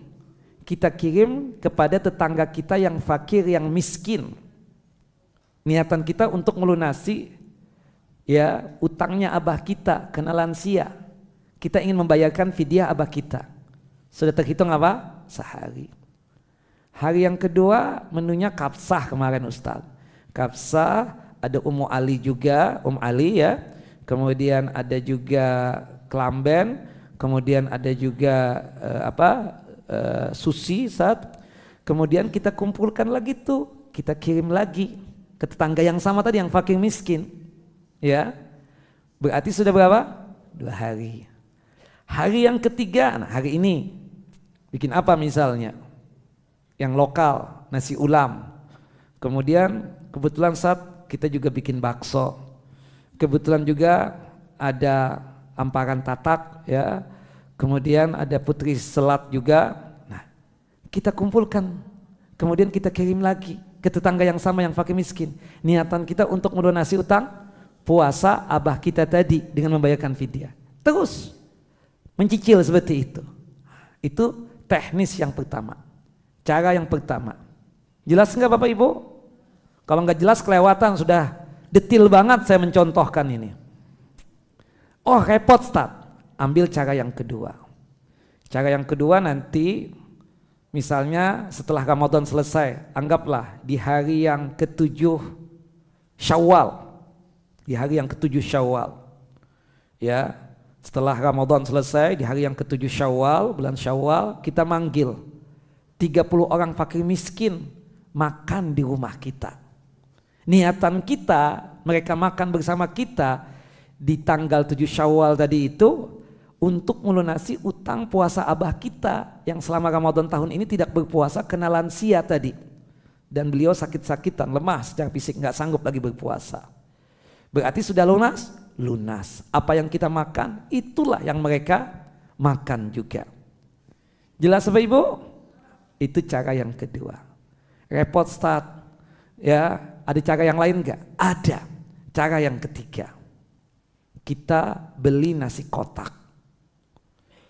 kita kirim kepada tetangga kita yang fakir, yang miskin. Niatan kita untuk melunasi ya utangnya abah kita kena lansia. Kita ingin membayarkan fidyah abah kita. Sudah terhitung apa? Sehari. Hari yang kedua menunya kapsah kemarin Ustaz. Kapsah, ada Ummu Ali juga, Ali ya. Kemudian ada juga kelamben, kemudian ada juga sushi Ustaz. Kemudian kita kumpulkan lagi tuh, kita kirim lagi ke tetangga yang sama tadi yang fakir miskin. Ya. Berarti sudah berapa? 2 hari. Hari yang ketiga, nah hari ini bikin apa misalnya? Yang lokal, nasi ulam. Kemudian kebetulan saat kita juga bikin bakso. Kebetulan juga ada amparan tatak ya. Kemudian ada putri selat juga. Nah, kita kumpulkan. Kemudian kita kirim lagi ke tetangga yang sama yang fakir miskin. Niatan kita untuk melunasi utang puasa abah kita tadi dengan membayarkan fidyah. Terus mencicil seperti itu. Itu teknis yang pertama. Cara yang pertama. Jelas enggak Bapak Ibu? Kalau enggak jelas kelewatan, sudah detil banget saya mencontohkan ini. Oh repot Ustaz. Ambil cara yang kedua. Cara yang kedua nanti misalnya setelah Ramadan selesai, anggaplah di hari yang ke-7 Syawal. Di hari yang ke-7 Syawal. Ya. Setelah Ramadan selesai di hari yang ke-7 Syawal, bulan Syawal, kita manggil 30 orang fakir miskin makan di rumah kita. Niatan kita, mereka makan bersama kita di tanggal 7 Syawal tadi itu untuk melunasi utang puasa abah kita yang selama Ramadan tahun ini tidak berpuasa kena lansia tadi. Dan beliau sakit-sakitan, lemah secara fisik, nggak sanggup lagi berpuasa. Berarti sudah lunas? Lunas. Apa yang kita makan, itulah yang mereka makan juga. Jelas Bapak Ibu? Itu cara yang kedua. Repot start. Ya, ada cara yang lain enggak? Ada. Cara yang ketiga. Kita beli nasi kotak.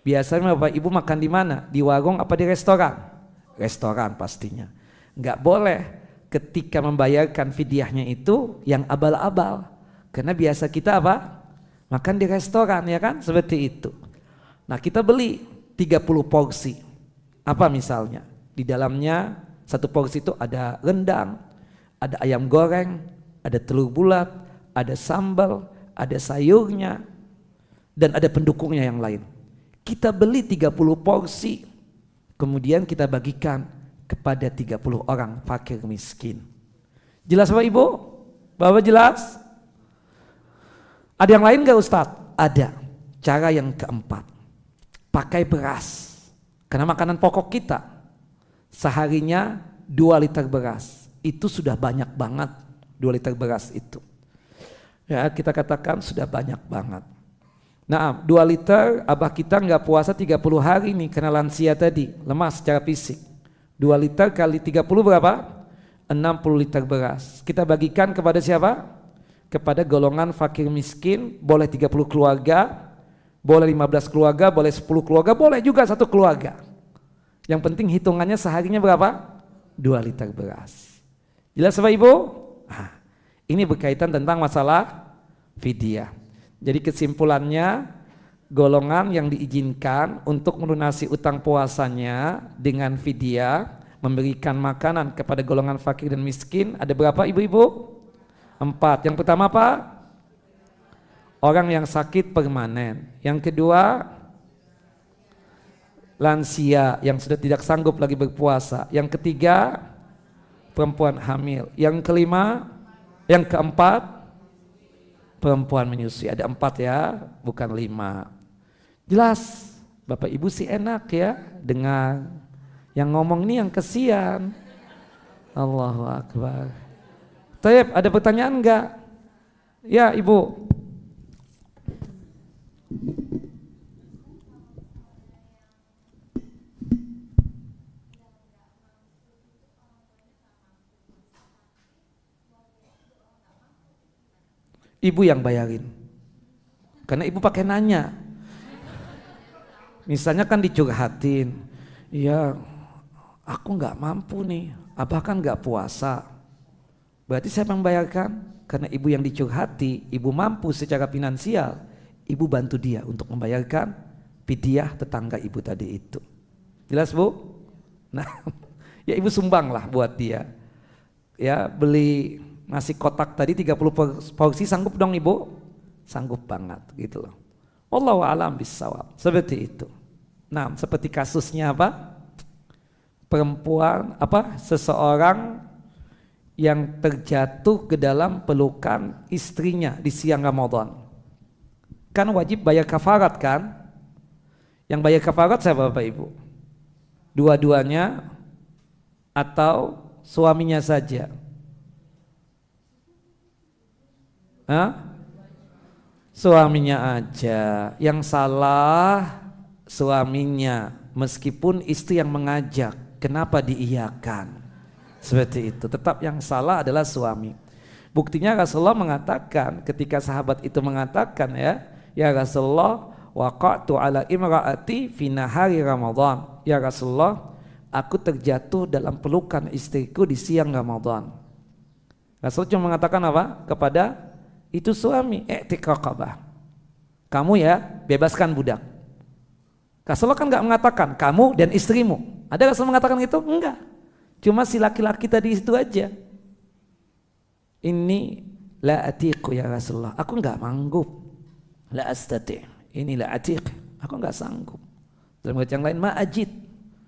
Biasanya Bapak Ibu makan di mana? Di warung apa di restoran? Restoran pastinya. Enggak boleh ketika membayarkan fidyahnya itu yang abal-abal. Karena biasa kita apa? Makan di restoran, ya kan? Seperti itu. Nah, kita beli 30 porsi. Apa misalnya? Di dalamnya satu porsi itu ada rendang, ada ayam goreng, ada telur bulat, ada sambal, ada sayurnya, dan ada pendukungnya yang lain. Kita beli 30 porsi, kemudian kita bagikan kepada 30 orang fakir miskin. Jelas Bapak Ibu? Bapak jelas? Ada yang lain gak Ustadz? Ada. Cara yang keempat, pakai beras. Karena makanan pokok kita seharinya 2 liter beras. Itu sudah banyak banget 2 liter beras itu. Ya, kita katakan sudah banyak banget. Nah, 2 liter abah kita nggak puasa 30 hari nih karena lansia tadi, lemah secara fisik. 2 liter kali 30 berapa? 60 liter beras. Kita bagikan kepada siapa? Kepada golongan fakir miskin, boleh 30 keluarga, boleh 15 keluarga, boleh 10 keluarga, boleh juga 1 keluarga. Yang penting hitungannya seharinya berapa? 2 liter beras. Jelas Bapak Ibu? Nah, ini berkaitan tentang masalah fidyah. Jadi kesimpulannya, golongan yang diizinkan untuk melunasi utang puasanya dengan fidyah, memberikan makanan kepada golongan fakir dan miskin, ada berapa ibu-ibu? 4. Yang pertama apa? Orang yang sakit permanen. Yang kedua, lansia yang sudah tidak sanggup lagi berpuasa. Yang ketiga, perempuan hamil. Yang kelima, yang keempat, perempuan menyusui. Ada 4 ya, bukan 5. Jelas, Bapak Ibu sih enak ya dengar. Yang ngomong ini yang kesian. Allahu Akbar. Taib, ada pertanyaan enggak? Ya Ibu. Ibu yang bayarin. Karena ibu pakai nanya. Misalnya kan dicurhatin. Iya, aku nggak mampu nih. Abah kan nggak puasa. Berarti siapa yang membayarkan? Karena ibu yang dicurhati, ibu mampu secara finansial. Ibu bantu dia untuk membayarkan fidyah tetangga ibu tadi itu. Jelas Bu? Nah, ya ibu sumbang lah buat dia. Ya, beli nasi kotak tadi 30 porsi, sanggup dong ibu? Sanggup banget gitu loh. Wallahu a'lam bissawab. Seperti itu. Nah, seperti kasusnya apa? Perempuan apa? Seseorang yang terjatuh ke dalam pelukan istrinya di siang Ramadan. Kan wajib bayar kafarat kan? Yang bayar kafarat siapa Bapak Ibu? Dua-duanya atau suaminya saja? Hah? Suaminya aja. Yang salah suaminya, meskipun istri yang mengajak. Kenapa diiyakan? Seperti itu. Tetap yang salah adalah suami. Buktinya Rasulullah mengatakan, ketika sahabat itu mengatakan ya Rasulullah, waqa'tu ala imra'ati fi nahari Ramadan. Ya Rasulullah, aku terjatuh dalam pelukan istriku di siang Ramadan. Rasul cuma mengatakan apa? Kepada itu suami, i'tiq raqabah. Kamu ya bebaskan budak. Rasulullah kan enggak mengatakan kamu dan istrimu. Ada Rasul mengatakan itu? Enggak. Cuma si laki-laki tadi itu aja. Ini la atiqu ya Rasulullah. Aku enggak manggup. La astati'. Ini la atiq. Aku enggak sanggup. Dalam ayat yang lain ma ajid.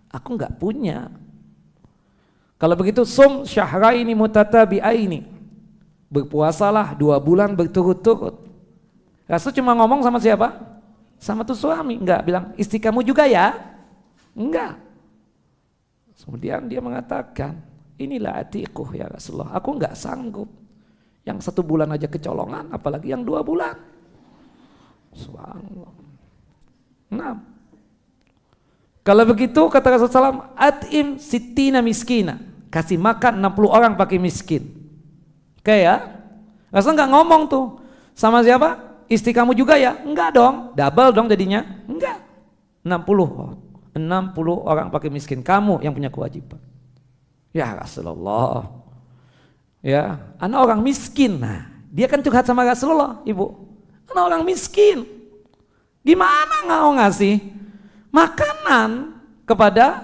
Aku enggak punya. Kalau begitu sum syahraini mutatabi'aini. Berpuasalah 2 bulan berturut-turut. Rasul cuma ngomong sama siapa? Sama tuh suami, enggak bilang istri kamu juga ya? Enggak. Kemudian dia mengatakan, inilah atiquh ya Rasulullah, aku enggak sanggup. Yang 1 bulan aja kecolongan, apalagi yang 2 bulan. Subhanallah. Nah, kalau begitu kata Rasulullah SAW, at'im sittina miskina, kasih makan 60 orang pakai miskin. Oke ya? Rasul enggak ngomong tuh sama siapa? Istri kamu juga ya? Enggak dong, double dong jadinya. Enggak. 60 orang pakai miskin, kamu yang punya kewajiban. Ya Rasulullah. Ya, anak orang miskin. Nah, dia kan curhat sama Rasulullah, Ibu. Anak orang miskin. Gimana nggak mau ngasih makanan kepada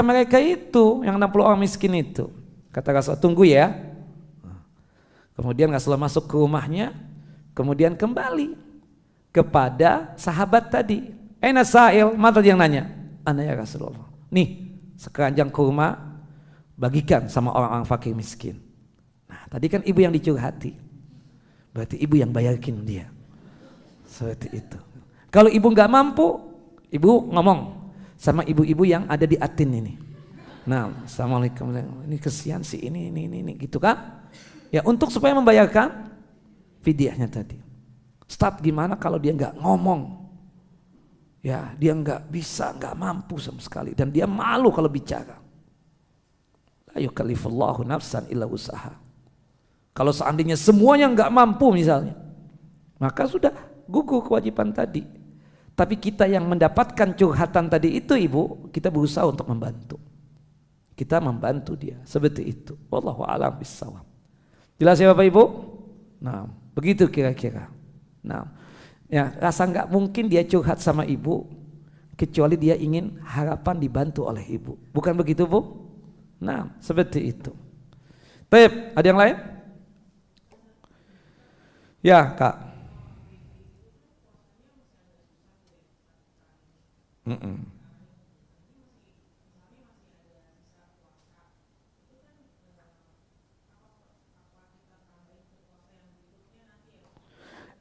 mereka itu, yang 60 orang miskin itu? Kata Rasulullah, tunggu ya. Kemudian Rasulullah masuk ke rumahnya, kemudian kembali kepada sahabat tadi. Aina sa'il, mana tadi yang nanya? Ana ya Rasulullah. Nih, sekeranjang kurma bagikan sama orang-orang fakir miskin. Nah, tadi kan ibu yang dicurhati. Berarti ibu yang bayarkin dia. Seperti itu. Kalau ibu nggak mampu, ibu ngomong sama ibu-ibu yang ada di Atin ini. Nah, assalamualaikum, ini kesian sih ini gitu kan? Ya, untuk supaya membayarkan fidyahnya tadi. Start gimana kalau dia nggak ngomong? Ya, dia nggak bisa, nggak mampu sama sekali, dan dia malu kalau bicara. La yukallifullahu nafsan illa usaha. Kalau seandainya semuanya nggak mampu misalnya, maka sudah gugur kewajiban tadi. Tapi kita yang mendapatkan curhatan tadi itu, Ibu, kita berusaha untuk membantu. Kita membantu dia seperti itu. Wallahu a'lam bishawab. Jelas ya Bapak Ibu? Nah, begitu kira-kira. Nah, ya, rasa nggak mungkin dia curhat sama ibu kecuali dia ingin harapan dibantu oleh ibu. Bukan begitu, Bu? Nah, seperti itu. Baik, ada yang lain? Ya, Kak.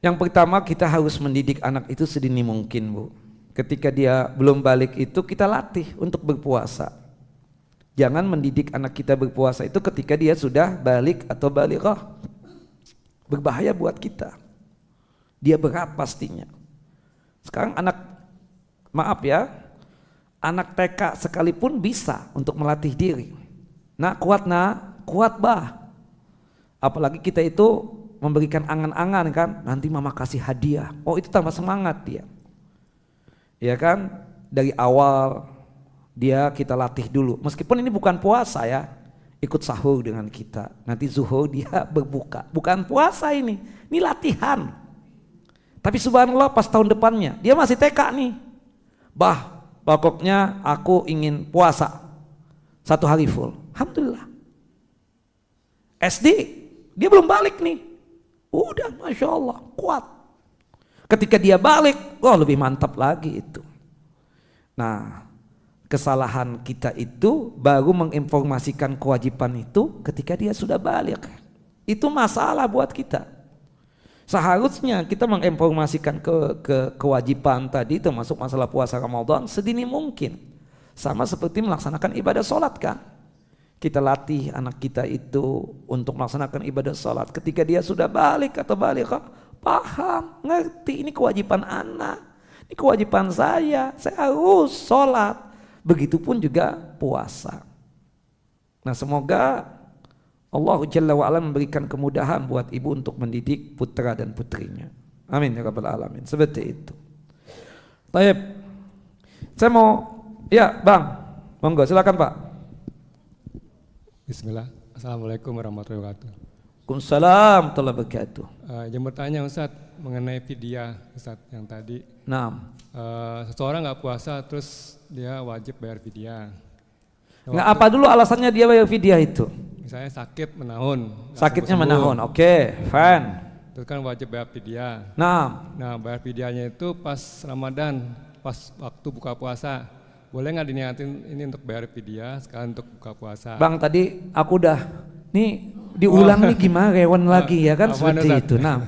Yang pertama, kita harus mendidik anak itu sedini mungkin, Bu. Ketika dia belum balik itu kita latih untuk berpuasa. Jangan mendidik anak kita berpuasa itu ketika dia sudah balik atau balighah. Berbahaya buat kita. Dia berat pastinya. Sekarang maaf ya, anak TK sekalipun bisa untuk melatih diri. Nak, kuat bah. Apalagi kita itu memberikan angan-angan kan, nanti mama kasih hadiah. Oh, itu tambah semangat dia. Ya kan, dari awal kita latih dulu. Meskipun ini bukan puasa ya, ikut sahur dengan kita. Nanti zuhur dia berbuka. Bukan puasa ini latihan. Tapi subhanallah pas tahun depannya, dia masih TK nih. Bah, pokoknya aku ingin puasa 1 hari full. Alhamdulillah. SD, dia belum balik nih. Udah, Masya Allah, kuat. Ketika dia balik, lebih mantap lagi itu. Nah, kesalahan kita itu baru menginformasikan kewajiban itu ketika dia sudah balik. Itu masalah buat kita. Seharusnya kita menginformasikan kewajiban tadi, termasuk masalah puasa Ramadan, sedini mungkin. Sama seperti melaksanakan ibadah sholat kan. Kita latih anak kita itu untuk melaksanakan ibadah sholat. Ketika dia sudah balik atau balighah, paham, ngerti, ini kewajiban anak, ini kewajiban saya harus sholat. Begitupun juga puasa. Nah, semoga Allah Jalla wa'ala memberikan kemudahan buat ibu untuk mendidik putra dan putrinya. Amin ya rabbal alamin. Seperti itu. Baik. Saya mau, ya Bang, monggo silakan Pak. Bismillah. Assalamualaikum warahmatullahi wabarakatuh. Waalaikumsalam warahmatullahi wabarakatuh. Yang bertanya Ustaz mengenai fidyah Ustaz yang tadi. Nah, seseorang nggak puasa terus dia wajib bayar fidyah. Nggak apa dulu alasannya dia bayar fidyah itu? Misalnya sakit menahun. Sakitnya menahun, oke, fine. Terus kan wajib bayar fidyah. Nah, bayar fidyahnya itu pas Ramadan, pas waktu buka puasa. Boleh nggak diniatin ini untuk bayar fidyah sekarang untuk buka puasa? Bang, tadi aku udah nih diulang nih gimana rewan lagi ya kan seperti itu. Nah,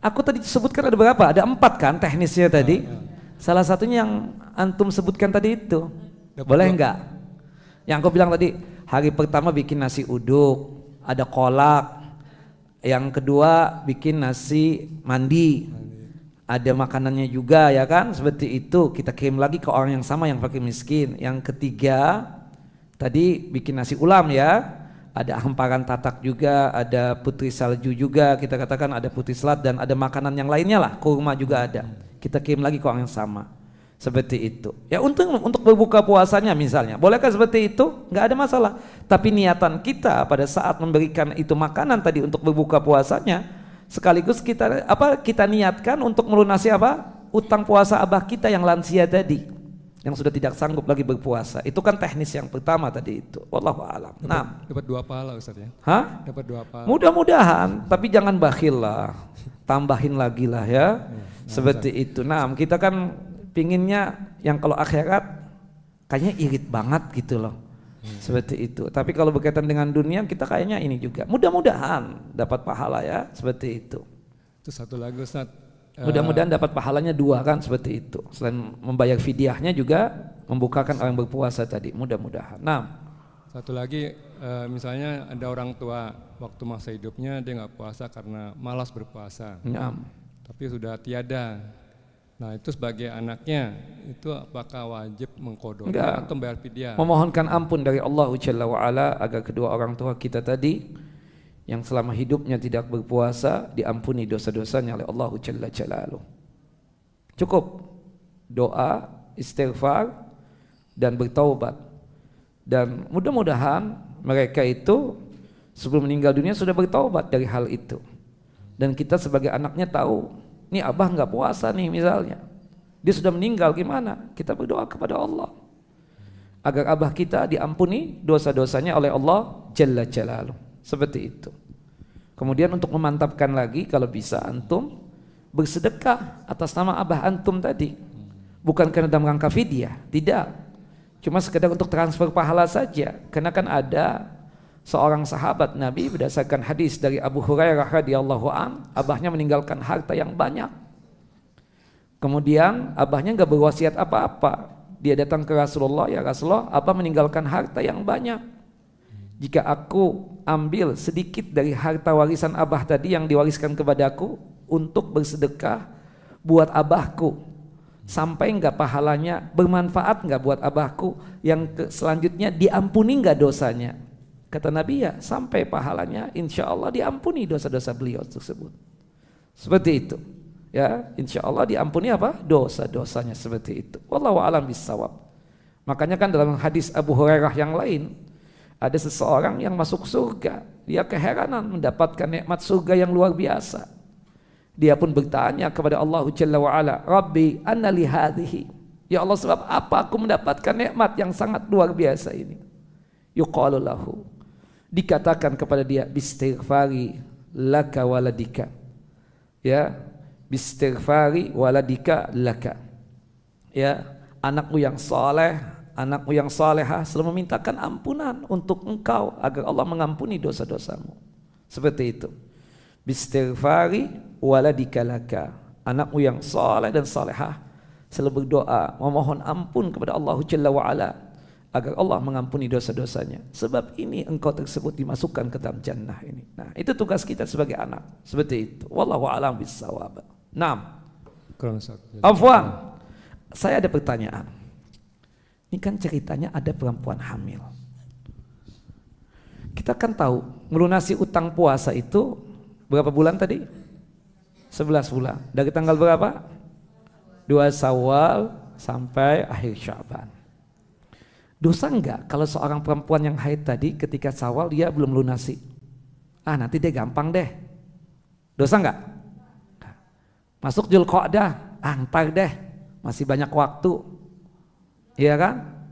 Aku tadi sebutkan ada berapa? Ada 4 kan teknisnya tadi. Salah satunya yang antum sebutkan tadi itu. Boleh enggak? Yang aku bilang tadi, hari pertama bikin nasi uduk, ada kolak. Yang kedua bikin nasi mandi. Ada makanannya juga ya kan? Seperti itu, kita kirim lagi ke orang yang sama yang fakir miskin. Yang ketiga tadi bikin nasi ulam ya. Ada hamparan tatak juga, ada putri salju juga, kita katakan ada putri selat dan ada makanan yang lainnya lah, kurma juga ada. Kita kirim lagi ke orang yang sama. Seperti itu. Ya untuk berbuka puasanya misalnya. Bolehkah seperti itu? Nggak ada masalah. Tapi niatan kita pada saat memberikan itu makanan tadi untuk berbuka puasanya, sekaligus kita niatkan untuk melunasi apa? Utang puasa abah kita yang lansia tadi, yang sudah tidak sanggup lagi berpuasa. Itu kan teknis yang pertama tadi itu. Wallahu a'lam. Nah, dapat 2 pahala Ustaz ya. Hah? Dapat 2 pahala. Mudah-mudahan, tapi jangan bakhil lah. Tambahin lagi lah ya. Seperti itu. Nah, kita kan pinginnya yang kalau akhirat kayaknya irit banget gitu loh. Seperti itu. Tapi kalau berkaitan dengan dunia kita kayaknya ini juga. Mudah-mudahan dapat pahala ya, seperti itu. Itu satu lagi Ustaz. Mudah-mudahan dapat pahalanya 2 kan, seperti itu. Selain membayar fidyahnya juga membukakan orang berpuasa tadi. Mudah-mudahan. Nah, satu lagi misalnya ada orang tua waktu masa hidupnya dia nggak puasa karena malas berpuasa. Tapi sudah tiada. Nah itu sebagai anaknya itu apakah wajib mengqadha atau membayar fidyah? Memohonkan ampun dari Allah Jalla wa Ala agar kedua orang tua kita tadi yang selama hidupnya tidak berpuasa diampuni dosa-dosanya oleh Allah Jalla Jalaluh. Cukup doa, istighfar dan bertaubat. Dan mudah-mudahan mereka itu sebelum meninggal dunia sudah bertaubat dari hal itu. Dan kita sebagai anaknya tahu, nih abah nggak puasa nih misalnya, dia sudah meninggal gimana? Kita berdoa kepada Allah agar abah kita diampuni dosa-dosanya oleh Allah Jalla Jalaluh. Seperti itu. Kemudian untuk memantapkan lagi, kalau bisa antum bersedekah atas nama abah antum tadi, bukan karena dalam rangka fidyah, tidak, cuma sekedar untuk transfer pahala saja. Karena kan ada seorang sahabat Nabi berdasarkan hadis dari Abu Hurairah radhiyallahu an, abahnya meninggalkan harta yang banyak. Kemudian abahnya nggak berwasiat apa-apa. Dia datang ke Rasulullah, ya Rasulullah, abah meninggalkan harta yang banyak. Jika aku ambil sedikit dari harta warisan abah tadi yang diwariskan kepadaku untuk bersedekah buat abahku, sampai enggak pahalanya bermanfaat enggak buat abahku, yang selanjutnya diampuni enggak dosanya? Kata Nabi, ya sampai pahalanya insya Allah diampuni dosa-dosa beliau tersebut. Seperti itu ya, insya Allah diampuni apa? Dosa-dosanya, seperti itu. Wallahu a'lam bissawab. Makanya kan dalam hadis Abu Hurairah yang lain, ada seseorang yang masuk surga, dia keheranan mendapatkan nikmat surga yang luar biasa. Dia pun bertanya kepada Allah Jalla wa Ala, Rabbi anna li hadhihi, ya Allah sebab apa aku mendapatkan nikmat yang sangat luar biasa ini? Yuqalu lahu, dikatakan kepada dia, bistighfari laka waladika, ya, bistighfari waladika laka, ya, anakmu yang saleh, anakmu yang salehah selalu memintakan ampunan untuk engkau agar Allah mengampuni dosa-dosamu. Seperti itu. Bistighfari waladika laka, anakmu yang saleh dan salehah selalu berdoa memohon ampun kepada Allah Jalla wa Ala agar Allah mengampuni dosa-dosanya. Sebab ini engkau tersebut dimasukkan ke dalam jannah ini. Nah, itu tugas kita sebagai anak. Seperti itu. Wallahu a'lam bissawab. Naam. Afwan. Saya ada pertanyaan. Ini kan ceritanya ada perempuan hamil. Kita kan tahu melunasi utang puasa itu berapa bulan tadi? 11 bulan. Dari tanggal berapa? 2 Syawal sampai akhir Sya'ban. Dosa enggak kalau seorang perempuan yang haid tadi ketika Syawal dia belum lunasi? Nanti dia gampang deh. Dosa enggak? Masuk Dzulqa'dah, ntar deh. Masih banyak waktu. Iya kan?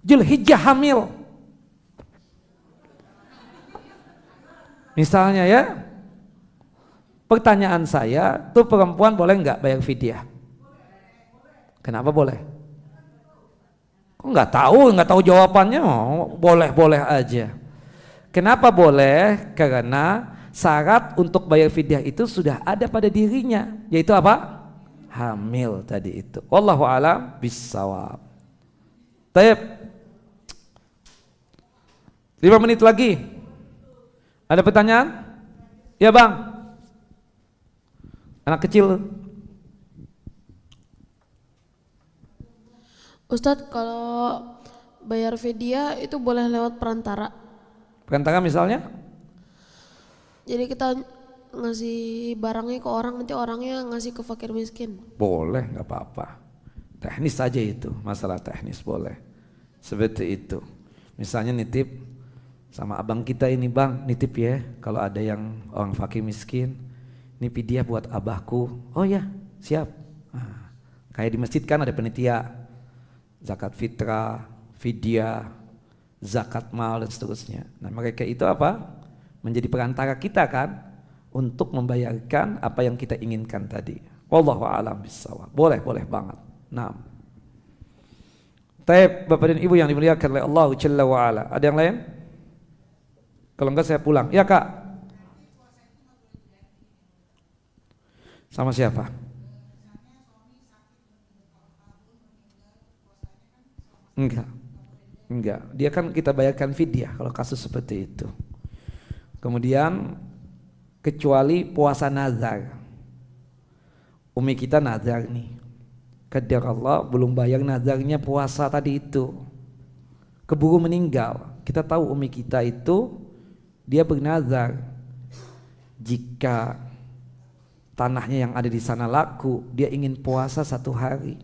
Dzulhijjah hamil. Misalnya ya. Pertanyaan saya, tuh perempuan boleh nggak bayar fidyah? Kenapa boleh? Kok nggak tahu jawabannya? Oh, boleh-boleh aja. Kenapa boleh? Karena syarat untuk bayar fidyah itu sudah ada pada dirinya, yaitu apa? Hamil tadi itu. Wallahu a'lam bissawab. Taib. 5 menit lagi. Ada pertanyaan? Ya bang. Anak kecil. Ustadz, kalau bayar fidyah itu boleh lewat perantara? Perantara misalnya? Jadi kita ngasih barangnya ke orang, nanti orangnya ngasih ke fakir miskin. Boleh, nggak apa-apa. Teknis saja itu, masalah teknis boleh. Seperti itu. Misalnya nitip sama abang kita ini, bang nitip ya, kalau ada yang orang fakir miskin, ini fidyah buat abahku. Oh ya, siap. Nah, kayak di masjid kan ada panitia, zakat fitrah, fidyah, zakat mal dan seterusnya. Nah mereka itu apa? Menjadi perantara kita kan untuk membayarkan apa yang kita inginkan tadi. Wallahu a'lam bissawab. Boleh banget. Nah. Taib Bapak dan Ibu yang dimuliakan oleh Allah Jalla wa ala. Ada yang lain? Kalau enggak saya pulang. Ya Kak. Sama siapa? Enggak. Dia kan kita bayarkan fidyah kalau kasus seperti itu. Kemudian kecuali puasa nazar. Umi kita nazar nih. Qadar Allah belum bayar nazarnya puasa tadi itu. Keburu meninggal. Kita tahu umi kita itu dia bernazar jika tanahnya yang ada di sana laku, dia ingin puasa 1 hari.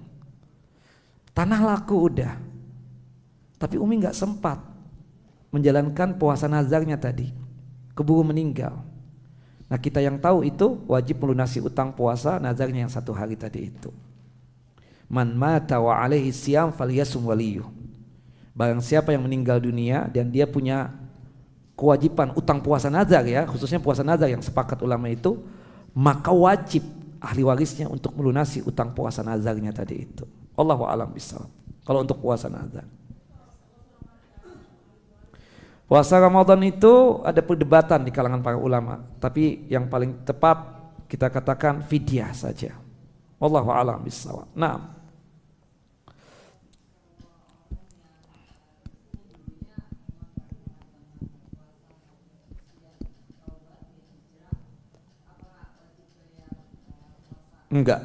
Tanah laku udah. Tapi umi nggak sempat menjalankan puasa nazarnya tadi. Keburu meninggal. Nah kita yang tahu itu wajib melunasi utang puasa nazarnya yang 1 hari tadi itu. Man mata wa alaihi siyam falyasum waliyuh. Barang siapa yang meninggal dunia dan dia punya kewajiban utang puasa nazar ya, khususnya puasa nazar yang sepakat ulama itu, maka wajib ahli warisnya untuk melunasi utang puasa nazarnya tadi itu. Allahu a'lam bishawab. Kalau untuk puasa nazar. Puasa Ramadan itu ada perdebatan di kalangan para ulama, tapi yang paling tepat kita katakan fidyah saja. Wallahu a'lam bishawab. Nah. Enggak.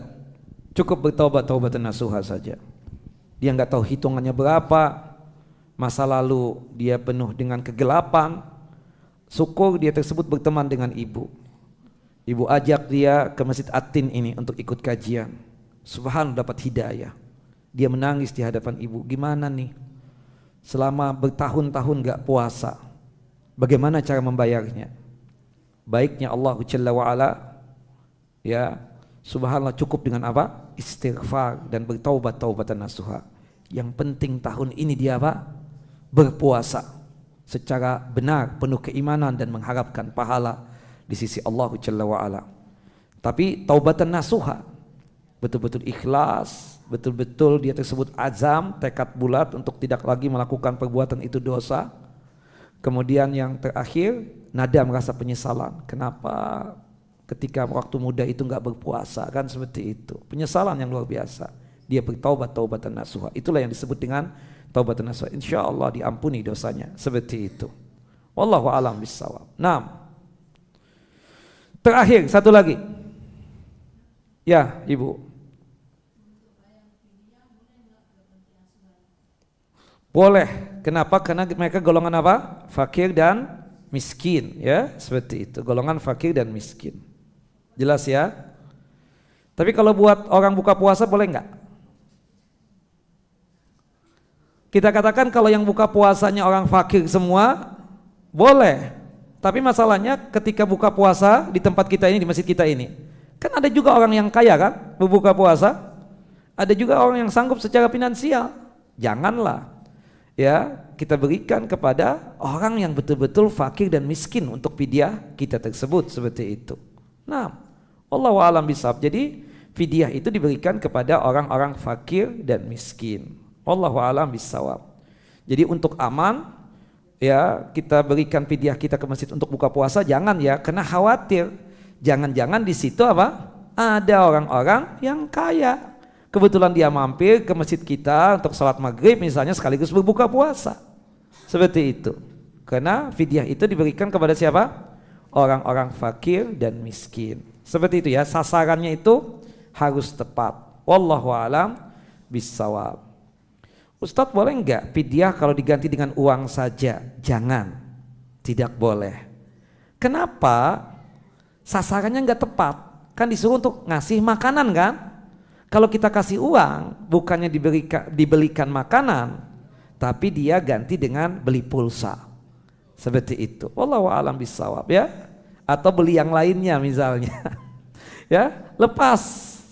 Cukup bertaubat taubatan nasuha saja. Dia enggak tahu hitungannya berapa. Masa lalu dia penuh dengan kegelapan. Syukur dia tersebut berteman dengan ibu. Ibu ajak dia ke Masjid Atin ini untuk ikut kajian. Subhanallah dapat hidayah. Dia menangis di hadapan ibu. Gimana nih? Selama bertahun-tahun gak puasa. Bagaimana cara membayarnya? Baiknya Allah Jalla wa'ala. Ya, subhanallah cukup dengan apa? Istighfar dan bertaubat taubatan nasuha. Yang penting tahun ini dia apa? Berpuasa secara benar, penuh keimanan dan mengharapkan pahala di sisi Allah Jalla wa'ala. Tapi taubatan nasuha, betul-betul ikhlas, betul-betul dia tersebut azam, tekad bulat untuk tidak lagi melakukan perbuatan itu dosa. Kemudian yang terakhir, nadam rasa penyesalan. Kenapa ketika waktu muda itu enggak berpuasa, kan seperti itu. Penyesalan yang luar biasa. Dia bertaubat taubatan nasuha. Itulah yang disebut dengan taubatan nasuha. Insyaallah diampuni dosanya. Seperti itu. Wallahu a'lam bishawab. Nah. Terakhir satu lagi. Ya, Ibu. Boleh. Kenapa? Karena mereka golongan apa? Fakir dan miskin, ya. Seperti itu. Golongan fakir dan miskin. Jelas ya? Tapi kalau buat orang buka puasa boleh enggak? Kita katakan kalau yang buka puasanya orang fakir semua, boleh. Tapi masalahnya ketika buka puasa di tempat kita ini, di masjid kita ini, kan ada juga orang yang kaya kan berbuka puasa. Ada juga orang yang sanggup secara finansial. Janganlah ya kita berikan kepada orang yang betul-betul fakir dan miskin untuk fidyah kita tersebut seperti itu. Nah, Allahu a'lam bishawab. Jadi fidyah itu diberikan kepada orang-orang fakir dan miskin. Wallahu a'lam bishawab. Jadi untuk aman, ya kita berikan fidyah kita ke masjid untuk buka puasa, jangan ya, karena khawatir jangan-jangan di situ apa? Ada orang-orang yang kaya. Kebetulan dia mampir ke masjid kita untuk salat maghrib misalnya sekaligus berbuka puasa. Seperti itu. Karena fidyah itu diberikan kepada siapa? Orang-orang fakir dan miskin. Seperti itu ya, sasarannya itu harus tepat. Wallahu a'lam bissawab. Ustadz, boleh enggak fidyah kalau diganti dengan uang saja? Jangan. Tidak boleh. Kenapa? Sasarannya enggak tepat. Kan disuruh untuk ngasih makanan kan? Kalau kita kasih uang, bukannya dibelikan makanan, tapi dia ganti dengan beli pulsa. Seperti itu. Wallahu a'lam bissawab ya. Atau beli yang lainnya misalnya. Ya, lepas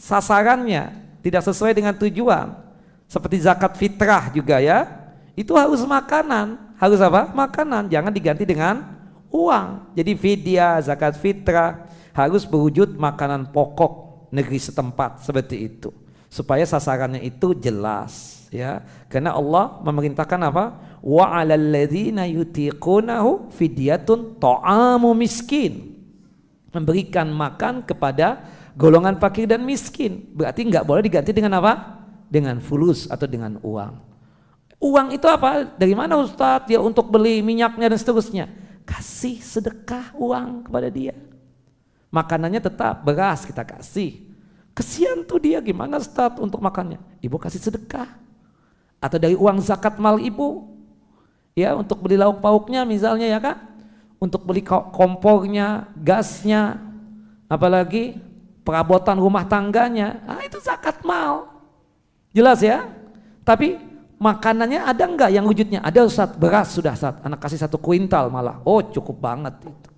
sasarannya, tidak sesuai dengan tujuan. Seperti zakat fitrah juga ya. Itu harus makanan. Harus apa? Makanan. Jangan diganti dengan uang. Jadi fidyah, zakat fitrah harus berwujud makanan pokok negeri setempat, seperti itu, supaya sasarannya itu jelas ya. Karena Allah memerintahkan apa? Wa 'alal ladzina yutiqunahu fidyatun ta'amu miskin. Memberikan makan kepada golongan fakir dan miskin. Berarti enggak boleh diganti dengan apa? Dengan fulus atau dengan uang. Uang itu apa? Dari mana Ustadz? Ya untuk beli minyaknya dan seterusnya. Kasih sedekah uang kepada dia. Makanannya tetap beras kita kasih. Kesian tuh dia, gimana Ustadz untuk makannya? Ibu kasih sedekah. Atau dari uang zakat mal ibu. Ya, untuk beli lauk pauknya misalnya ya kan. Untuk beli kompornya, gasnya, apalagi perabotan rumah tangganya. Ah, itu zakat mal. Jelas ya? Tapi makanannya ada enggak yang wujudnya? Ada Ustadz, beras sudah Ustadz. Anak kasih 1 kuintal malah. Oh, cukup banget itu.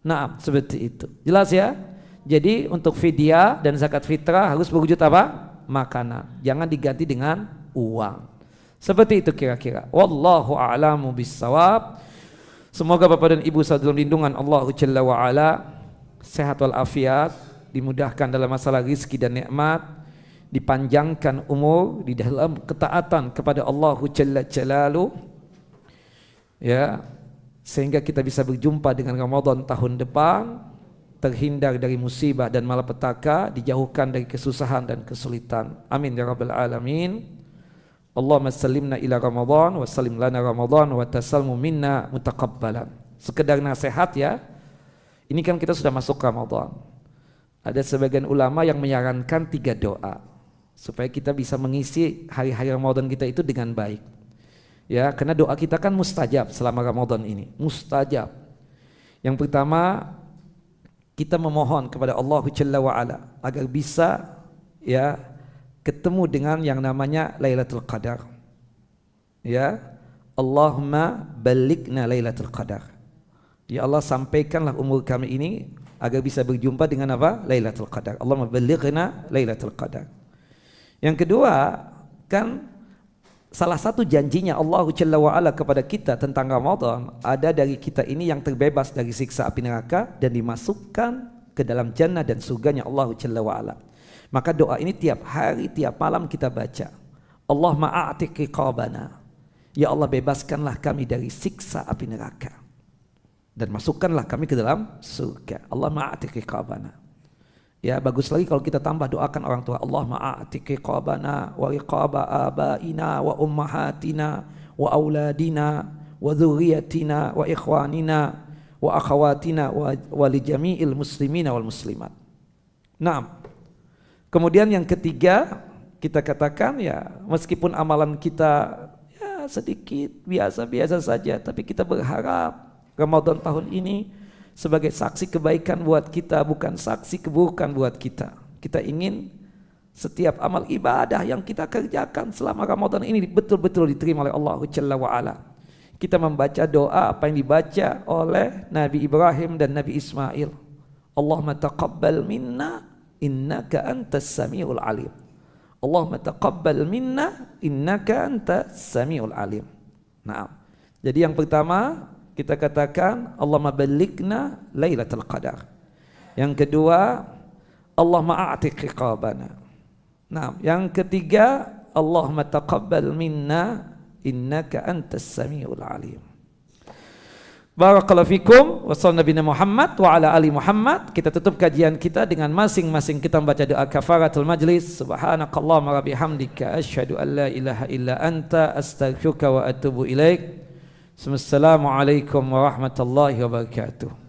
Nah, seperti itu. Jelas ya? Jadi untuk fidyah dan zakat fitrah harus berwujud apa? Makanan. Jangan diganti dengan uang. Seperti itu kira-kira. Wallahu a'lamu bissawab. Semoga Bapak dan Ibu selalu dalam lindungan Allah Jalla wa Ala, sehat walafiat, dimudahkan dalam masalah rizki dan nikmat, dipanjangkan umur di dalam ketaatan kepada Allah Jalla Jalaluh. Ya, sehingga kita bisa berjumpa dengan Ramadan tahun depan, terhindar dari musibah dan malapetaka, dijauhkan dari kesusahan dan kesulitan. Amin ya rabbal alamin. Allahumma sallimna ila Ramadan wa sallim lana Ramadan wa tasalmu minna mutaqabbalan. Sekedar nasihat ya. Ini kan kita sudah masuk Ramadan. Ada sebagian ulama yang menyarankan 3 doa supaya kita bisa mengisi hari-hari Ramadan kita itu dengan baik. Ya, karena doa kita kan mustajab selama Ramadan ini, mustajab. Yang pertama, kita memohon kepada Allah Jalla wa Ala agar bisa ya ketemu dengan yang namanya Lailatul Qadar. Ya, Allahumma balighna Lailatul Qadar. Ya Allah, sampaikanlah umur kami ini agar bisa berjumpa dengan apa? Lailatul Qadar. Allahumma balighna Lailatul Qadar. Yang kedua, kan salah satu janjinya Allah Jalla wa Ala kepada kita tentang Ramadan, ada dari kita ini yang terbebas dari siksa api neraka dan dimasukkan ke dalam jannah dan surganya Allah Jalla wa Ala. Maka doa ini tiap hari, tiap malam kita baca. Allahumma a'tiq riqabana. Ya Allah, bebaskanlah kami dari siksa api neraka dan masukkanlah kami ke dalam surga. Allahumma a'tiq riqabana. Ya, bagus lagi kalau kita tambah doakan orang tua. Allahumma a'tiq riqabana wa riqaba abaina wa ummahatina wa auladina wa dzurriyyatina wa ikhwanina wa akhawatina wa li jami'il muslimina wal muslimat. Naam. Kemudian yang ketiga, kita katakan ya, meskipun amalan kita ya sedikit, biasa-biasa saja, tapi kita berharap Ramadan tahun ini sebagai saksi kebaikan buat kita, bukan saksi keburukan buat kita. Kita ingin setiap amal ibadah yang kita kerjakan selama Ramadan ini betul-betul diterima oleh Allah Jalla wa Ala. Kita membaca doa apa yang dibaca oleh Nabi Ibrahim dan Nabi Ismail. Allahumma taqabbal minna innaka antas samiul alim. Allahumma taqabbal minna innaka antas samiul alim. Nah, jadi yang pertama kita katakan Allahumma balighna Lailatul Qadar. Yang kedua, Allahumma a'tiq riqabana. Nah, yang ketiga, Allahumma taqabbal minna innaka antas samiul alim. Barakallahu fikum wa sallallahu Nabi Muhammad wa ala ali Muhammad. Kita tutup kajian kita dengan masing-masing kita membaca doa kafaratul majlis. Subhanakallahumma wa bihamdika asyhadu an la ilaha illa anta astaghfiruka wa atubu ilaik. Assalamualaikum warahmatullahi wabarakatuh.